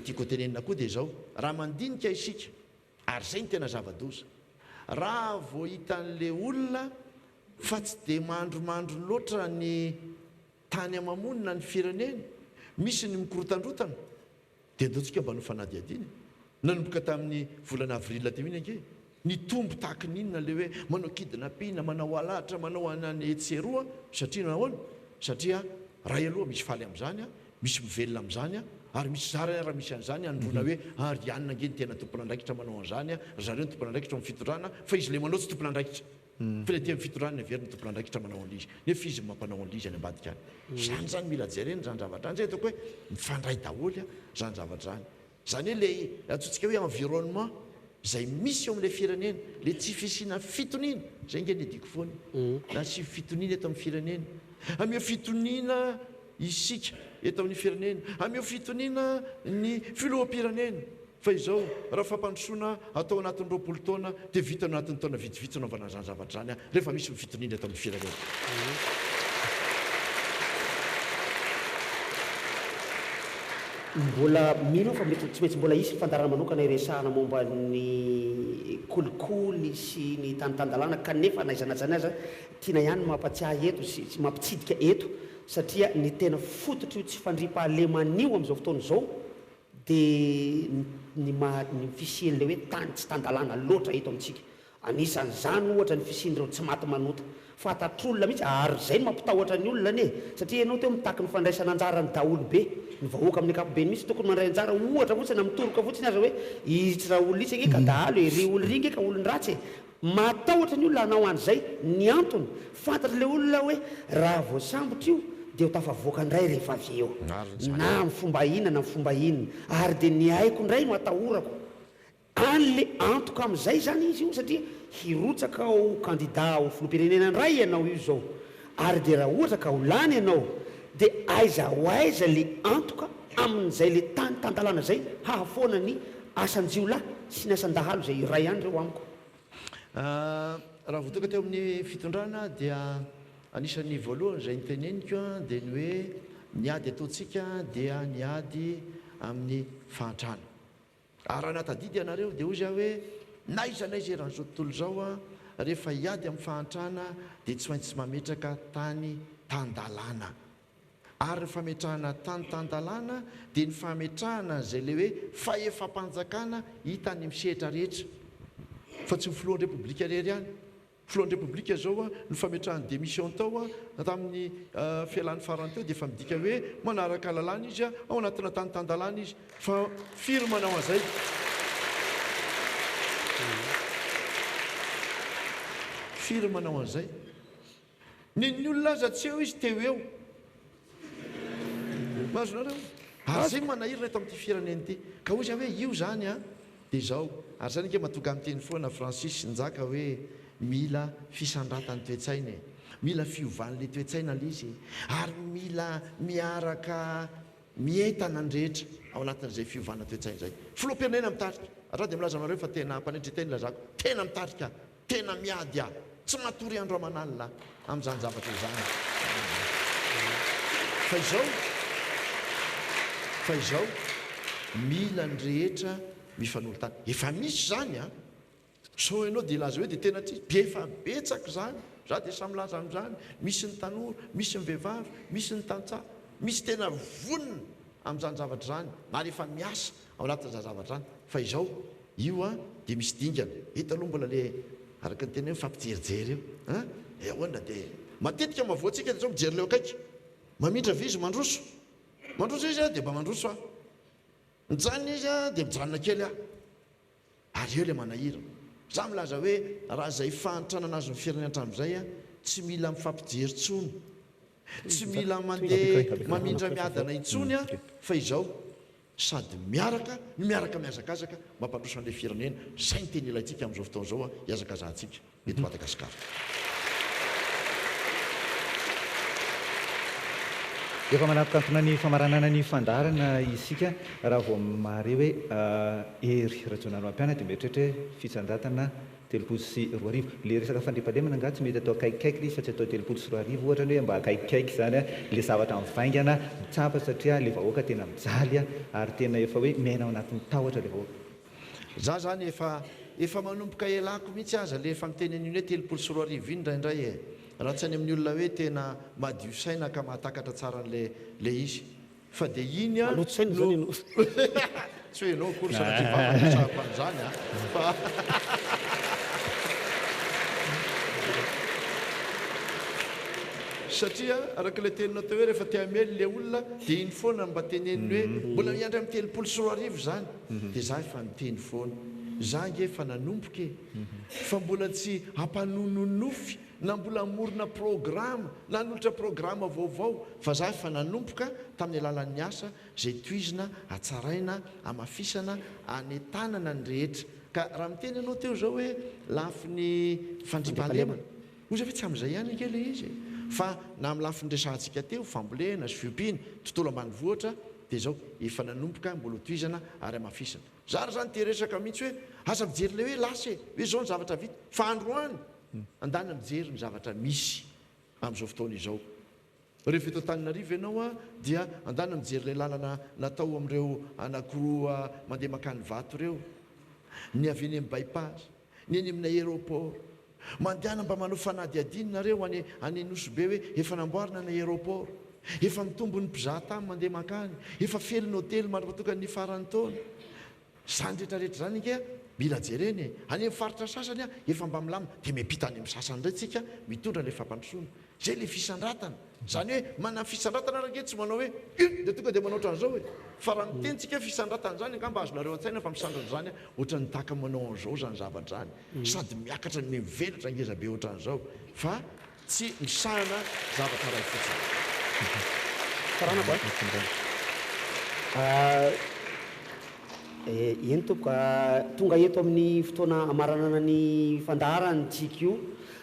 tiako tenenina koa dia zao raha mandinika isika ary zay ny tena zava-doza raha vo hitan'le olona fa tsy dia mandromandro loatra ny tany amamonina ny fireneny misy ny mikorotandrotana dia ndeotsika mba nofanadiadiny nanomboka tamin'ny volana avrila ty mihiny anke ny tombo tahaka ninona le hoe manao kidnapina manao alahatra manao anany etseroa satria nahoana satria ray aloha misy faly amin'izany a misy mivelona amin'izany a ary misy zara raha misy an'izany androna hoe ary anina nge ny tena tompon'andraikitra manao an'izany a zareo ny tompon'andraikitra amin'ny fitondrana fa izy le manao tsy tompon'andraikitra fa le tia amin'ny fitondrana very ny tompon'andraikitra manao an'izy nefa izy mampanao an'izy any ambadika any zany zany mila jereny zany zavatra any zay ataoko hoe mifandray daholy a zany zavatra zany zany hoe le atsotsika hoe environnement zay misy eo amin'ilay firenena le tsy fisina fitoniana zay nge ny adiko foany na sy fitoniana eto amin'ny firenena ameo fitoniana isika eto amin'ny firenena ameo fitoniana ny filoham-pirenena fa izao raha fampandrosoana atao anatin'ny 20 taona dia vita anatin'ny taona vitsivitsy naovana zany zavatra zany a rehefa misy fitoniana eto amin'ny firenena mbola mino fa mety tsy maintsy mbola isy fandarana manokana iresahana momba ny kolikoly sy ny tanitandalàna kanefa naizanajany aza tiana ihany mampatsiahy eto sy mampitsidika eto satria ny tena fototra io tsy fandripahalemannio amin'izao fotoana izao dia ny fisian'le hoe tany tsy tandalàna loatra eto amintsika anisan'izany ohatra ny fisian'ireo tsy maty manota fatatr'olona mihitsy ary zay mampitahotra ny olona anie satria ianao teo mitaky ny fandraisana anjara ny daolo be ny vahoaka amin'ny akapobeny misy tokony mandray anjara ohatra fotsiny mitoroka fotsiny aza hoe itsy raha olona itsy ake ka dahalo ry olo ry nge ka olony ratsy matahotra ny olona hanao an'izay ny antony fantatry le olona hoe raha voasambotra io dia ho tafavoaka indray rehefa avy eo na mifomba inona na mifomba inona ary dia ny haiko indray no atahorako an'le antoka amin'izay zany izy io satria hirotsaka ao kandida ho filoham-pirenena ndray ianao io zao ary dia raha ohatra ka ho lany ianao dia aiza ho aiza le antoka amin'izay le tany tandalàna zay hahafoana ny asan-jiolahy sy ny asan-dahalo zay iray ihany reo amiko raha voatoka teo amin'ny fitondrana dia anisan'ny voalohany zay nyteneniko a dia ny hoe niady ataontsika dia niady amin'ny fahantrana ary raha natadidy ianareo dia ozy aho hoe naiza naiza eran'izao tontolo zao a rehefa hiady amin'ny fahantrana dia tsy maintsy mametraka tany tandalàna ary ny fametrahana tany tandalàna dia ny fametrahana zay le hoe faefam-panjakana hitany misehitra rehetra fa tsy filohan'ny repoblika rery ihany filohan'ny repoblika zao a ny fametrahany démission tao a tamin'ny fialan'ny farany teo dia efa midika hoe manaraka lalàna izy a ao anatina tany tandalàna izy fa firy manao an'izay firy manao an'izay ny olona aza tsy eo izy teo eo mazonareo ary zay manahirina eto amin'ity fireneny ity ka ozy hoe io zany a dia zao ary zany nke matoga amin'teny foana Francis njaka hoe mila fisandratany toetsaina mila fiovan'le toetsaina le izy ary mila miaraka mientana ny rehetra ao anatin'izay fiovana toetsaina zay filoham-pirenena mitarika raha dia milaza anareo fa tena mpanetry teny lazako tena mitarika tena miady a tsy matory andro amanalina amin'izany zavatra izany fa izao mila ny rehetra mifanolo-tany efa misy zany a so ianao dia laza hoe dia tena tsy dia efa betsaka zany za dia samylaza amin'izany misy ny tanora misy ny vehivavy misy ny tantsaha misy tena vonina amin'izany zavatra zany na rehefa miasa ao anatin'izany zavatra zany fa izao io a dia misy dingana hita aloha mbola le araka ny tena hoe mifampijerijery eo ahoana dia matetika mavoatsika dia zao mijery leo akaiky mamindra vizy mandroso izy a dia mba mandroso a mijanona izy a dia mijanona kely a ary eo le manahira za milaza hoe raha zay fahantrana anazy ny firenena hatramin'izay a tsy mila mifampijery tsony tsy mila mandeha mamindra miadana intsony a fa izao sady miaraka miazakazaka mampandroso an'ilay firenena zay ny teny ilayntsika amin'izao fotoana izao a hiazakazahantsika eto Madagasikara efa manapikantona ny famaranana ny fandarana isika raha vao mare hoe ery rajonano ampiana dia mieritrehitra hoe fitsandatana telopolo sy roa arivo. Le resaka fandriam-pahalemana nga tsy mety atao akaikikaiky izy fa tsy atao telopolo sy roa arivo ohatra ny hoe mba akaikikaiky zany a le zavatra mivaingana mitsapa satria le vahoaka tena mijaly a ary tena efa hoe miaina ao anatin'ny tahotra le vahoaka. Za zany efa manomboka elako mihitsy aza le efa miteny an'iny hoe telopolo sy roa arivo iny indraindray e raha tsy any amin'ny olona hoe tena madio saina ka mahatakatra tsara le izy fa de iny a maloto saina zany ianao tsy hoe enao akory sanatryvavanatsahako an'izany a fa satria araka le teninao teo hoe rehefa te hamely le olona dia iny foana mba teneniny hoe mbola miandry amin'ny telopolo sy roa arivo zany dia za efa miteny foana za nge efa nanomboka e fa mbola tsy ampanononofy na mbola morona programa na nolotra programa vaovao fa za efa nanomboka tamin'ny alalan'ny asa zay toizina atsaraina amafisana anetanana ny rehetra ka raha miteny ianao teo zao hoe lafin'ny fandriam-pahalemana ozy ve tsy amin'izay ihany ike le izy fa na amin'ny lafin'ny resantsika teo fambolena sy fiompiana tontolo ambany vohatra dia zao efa nanomboka mbola toizana ary amafisana zary zany te resaka mihitsy hoe aza mijery le hoe lasa e hoe zao ny zavatra vita fa androany andana mijery ny zavatra misy amin'izao fotoana izao rehefa eto Antananarivo ianao a dia andana mijery le lalana natao amin'ireo anankiroa mandeha makany vato ireo ny avy eny amin'ny bypass ny eny amin'ny aéroport mandehana mba manao fanadiadinina reo any Nosobe hoe efa namboarina ny aéroport efa mitombo ny mpizahatany mandeha makany efa felony hôtely maropatokany ny farany taona zany rehetrarehetra zany ika mila jereny any amin'ny faritra sasany a efa mba milamina dia miampita any amin'ny sasany indray tsika mitondra le fampandrosoana zay le fisandratana zany hoe mana fisandratana rake tsy manao hoe dia tonga dia manao ohatran'izao hoe fa raha mitentsika fisandratana zany angamba azonareo an-tsaina fa misandratra zany a ohatra ny taka manao an'izao zany zavatra zany sady miakatra ny mivelatra ngeza be ohatran'izao fa tsy misahana zavatra ray fotsiny faranako eny tompoka tonga eto amin'ny fotoana amaranana ny fandaharany tsika io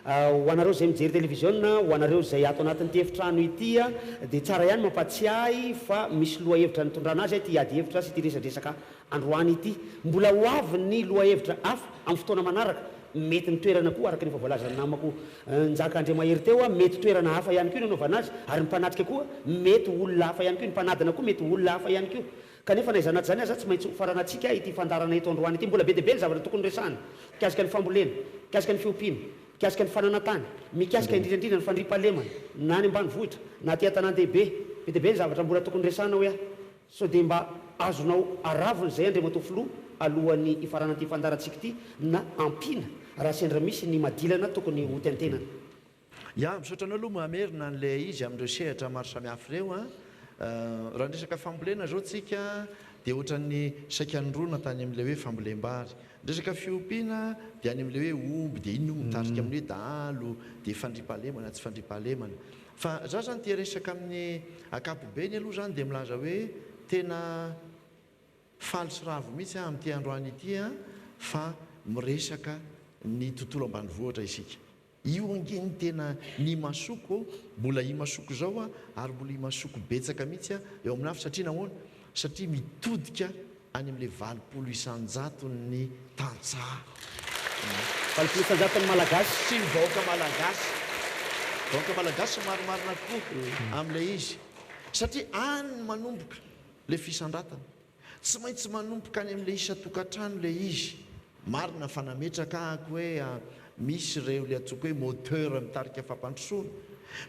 ho anareo zay mijery télévision ho anareo zay ato anatin'ny ty efitrano ity a dia tsara ihany mampatsiahy fa misy loha hevitra nitondrana azy ty ady hevitra sy ty resadresaka androany ity mbola ho avy ny loha hevitra hafa amin'ny fotoana manaraka mety ny toerana koa araka nefa voalazany namako njaka andre mahery teo a mety toerana hafa ihany koa nanaovana azy ary ny mpanatrika koa mety olona hafa ihany koa ny mpanadina koa mety olona hafa ihany koa kanefa naizanaty zany aza tsy maintsy faranatsika ity fandarana eto androany ity mbola be debe ny zavatra tokony resana mikasika ny fambolena mikasika ny fiompiana mikasika ny fananatany mikasika indrindrandrindra ny fandriam-pahalemana na ny ambany vohitra na ty an-tanan-dehibe be debe ny zavatra mbola tokony resana hoe so dia mba azonao araviny zay andre mato filoha alohan'ny ifaranan'ity fandarantsika ity na ampina raha sendra misy ny madilana tokony ho tentenana ya misaotranao aloha mamerina n'le izy amin'ireo sehatra maro samihafa ireo a raha ndresaka fambolena zao tsika dia ohatran'ny saikandrona tany amin'le hoe fambolem-bary ndresaka fiompiana dia any amin'le hoe omby dia iny no mitarika amin'ny hoe dahalo dia fandriam-pahalemana tsy fandriam-pahalemana fa za zany tia resaka amin'ny akapobeny aloha zany dia milaza hoe tena faly sy ravo mihitsy amin'ity androany ity a fa miresaka ny tontolo ambany vohatra isika io angeny tena ny masoko mbola imasoko zao a ary mbola imasoko betsaka mihitsy a eo amin'afy satria nahoana satria mitodika any amin'le 20 isanjato ny tantsaha 20 isanjaton'ny malagasy sy ny vahoaka malagasy maromarina koa amin'le izy satria any manomboka le fisandratana tsy maintsy manomboka any amin'le isa-tokantrano le izy marina fanametraka ako hoe misy ireo le atsoko hoe moteur mitarika fampandrosoana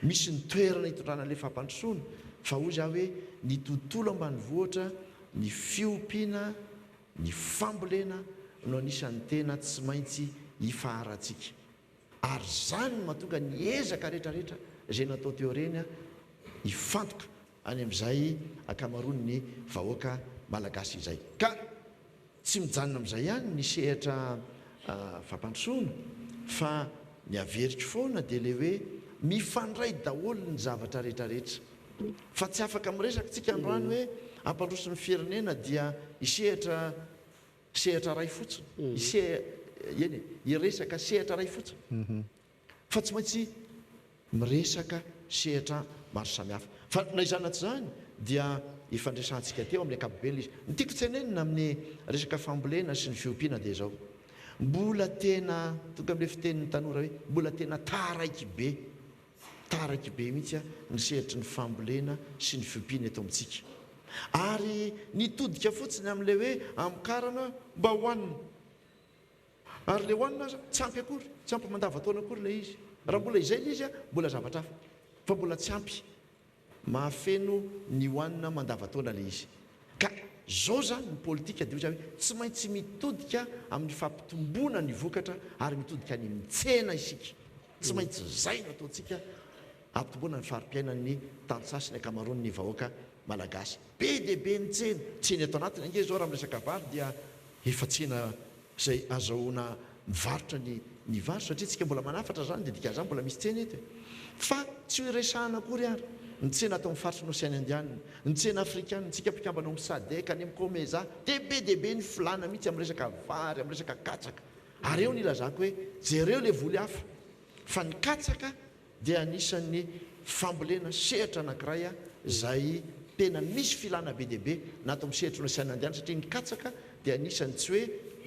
misy ny toerana hitondrana le fampandrosoana fa ozy aho hoe ny tontolo ambany vohatra ny fiompiana ny fambolena no anisan'ny tena tsy maintsy hifaharantsika ary zany mahatonga ny ezaka rehetrarehetra zay natao teo reny a hifantoka any amin'izay akamarony ny vahoaka malagasy izay ka tsy mijanona amin'izay ihany ny sehatra fampandrosoana fa ny averitry foana dia le hoe mifandray daholo ny zavatra rehetrarehetra fa tsy afaka miresaka tsika androany hoe ampandrosin'ny firenena dia sehatra ray fotsiny eny iresaka sehatra ray fotsiny fa tsy maintsy miresaka sehatra maro samihafa fa naizanaty zany dia ifandraisantsika teo amin'ny akapobeny izy ny tiako tsenenina amin'ny resaka fambolena sy ny fiompiana dia zao mbola tena tonga am'le fitenin'ny tanora hoe mbola tena taraiky be mihitsy a ny seritry ny fambolena sy ny fiompiana eto amintsika ary nitodika fotsiny amin'le hoe amikarana mba hohanina ary le hohanina aza tsy ampy akory tsy ampy mandavataona akory le izy raha mbola izay le izy a mbola zavatra hafa fa mbola tsy ampy mahafeno ny hohanina mandavataona le izy ka zao zany ny politika de oza hoe tsy maintsy mitodika amin'ny fampitomboana ny vokatra ary mitodika ny mitsena isika tsy maintsy zay nataontsika ampitomboana ny farim-piainan'ny tantsasiny akamaron'ny vahoaka malagasy be deabe ny tsena tseny ato anatiny ange zao raha miresaka vary dia efa tsena zay azahoana mivarotra ny vary satria tsika mbola manafatra zany de dikan'izany mbola misy tsena eto fa tsy ho resahana akory ary ny tsena atao mifaritry no Océan Indianina ny tsena afrikana tsika mpikambana amin'ny sadek any amin'ny komeza deabe ny filana mihitsy amin'ny resaka vary amin'ny resaka katsaka ary eo ny ilazako hoe jereo le voly hafa fa ny katsaka dia anisan'ny fambolena sehatra anankiray a zay tena misy filana be deabe na atao misehatry no Océan Indianina satria ny katsaka dia anisany tsy hoe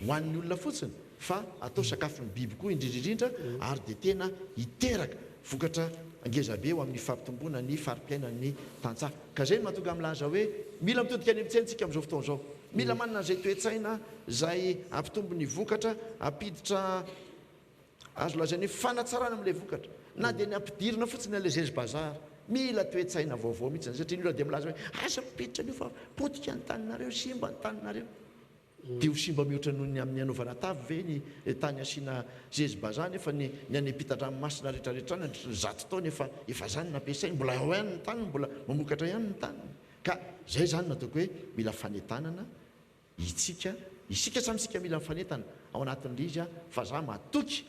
hoan'ny olona fotsiny fa atao sakafon'ny biby koa indrindrindrindra ary de tena hiteraka vokatra angezabe eo amin'ny fampitomboana ny farim-piainan'ny tantsaha ka zay ny mahatonga milaza hoe mila mitodika any am'tsaintsika am'izao fotoana zao mila manana zay toetsaina zay ampitombo ny vokatra ampiditra azo lazany hoe fanatsarana am'le vokatra na de ny ampidirina fotsiny an'le zezy bazary mila toetsaina vaovao mihitsy satria ny olona de milaza hoe asa mipiditra an'io fa potika ny taninareo simba ny taninareo de ho simba mihoatra noho ny amin'ny anaovana tavy ve ny tany asiana zezy bazany efa ny any mpitadranomasina rehetrarehetra any zato taona efa zany nampiasainy mbola ao ihany ny taniny mbola mamokatra ihany ny taniny ka zay zany nataoko hoe mila fanentanana isika samysika mila mifanentana ao anatin'le izy a fa za matoky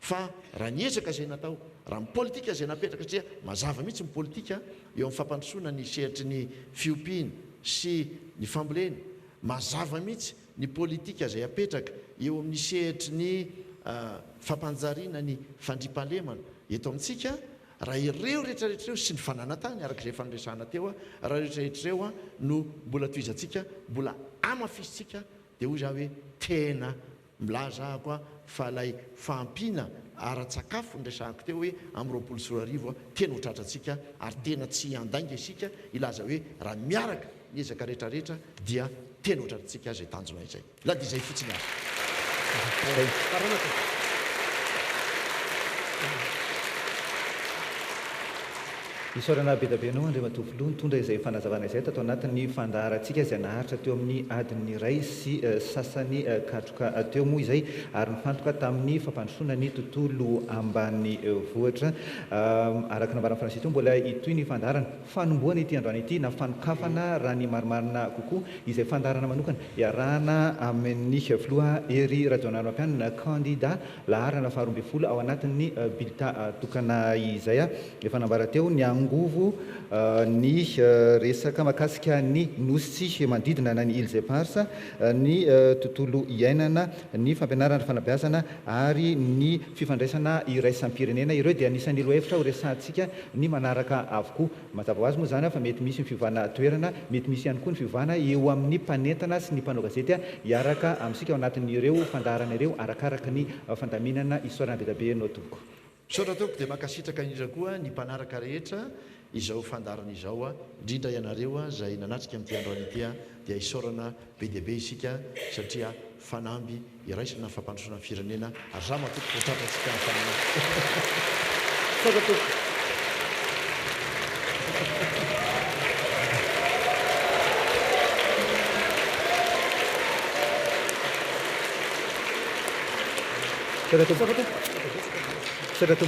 fa raha niezaka zay natao raha mipolitika zay napetraka satria mazava mihitsy mipolitika eo amin'ny fampandrosoana ny sehatry ny fiompiana sy ny fambolena mazava mihitsy ny politika zay apetraka eo amin'ny sehatry ny fampanjariana ny fandripahalemana eto amintsika raha ireo rehetrarehetrareo sy ny fananatany arak'izay fanresahana teo a raha rehetrarehetrareo a no mbola toizantsika mbola amafisitsika de hoy za hoe tena milaza ako a fa lay fampina ara-tsakafo nyresahako teo hoe amin'ny roapolo sy roa arivo a tena ho tratratsika ary tena tsy andainga isika ilaza hoe raha miaraka niezaka rehetrarehetra dia tena ho tratratsika zay tanjona izay la de zay fotsiny azy isorana be dabe anao andre matofoloha nitondra izay fanazavana izay tatao anatin'ny fandaharantsika izay naharitra teo amin'ny adiny iray sy sasany katroka teo moa izay ary nifantoka tamin'ny fampandrosoana ny tontolo ambany vohatra araka nambarany fransy teo mbola itoy ny fandaharana fanomboana ity androany ity na fanokafana raha ny marimarina kokoa izay fandaharana manokana iarahana amin'ny filoha ery radionaro ampianina candidat laharana faharoambe folo ao anatin'ny bilta tokana izay a efa nambara teo ny angovo ny resaka mahakasika ny nosy manodidina na ny Îles Éparses ny tontolo iainana ny fampianarana fanabeazana ary ny fifandraisana iraisam-pirenena ireo dia anisan'ny ilo hevitra ho resantsika ny manaraka avokoa mazava ho azy moa zany fa mety misy ny fivana toerana mety misy ihany koa ny fivana eo amin'ny mpanentana sy ny mpanao gazety hiaraka amintsika ao anatin'ireo fandaharana ireo arakaraka ny fandaminana isorana be dabe anao toboko saotra taoko de makasitraka indrindra koa ny mpanaraka rehetra izao fandarana izao a indrindra ianareo a zay nanatrika amin'ity androany ity a dia isorana be deabe isika satria fanamby iraisana fampandrosoana firenena ary za matoko hotratratsika fanana Será tu.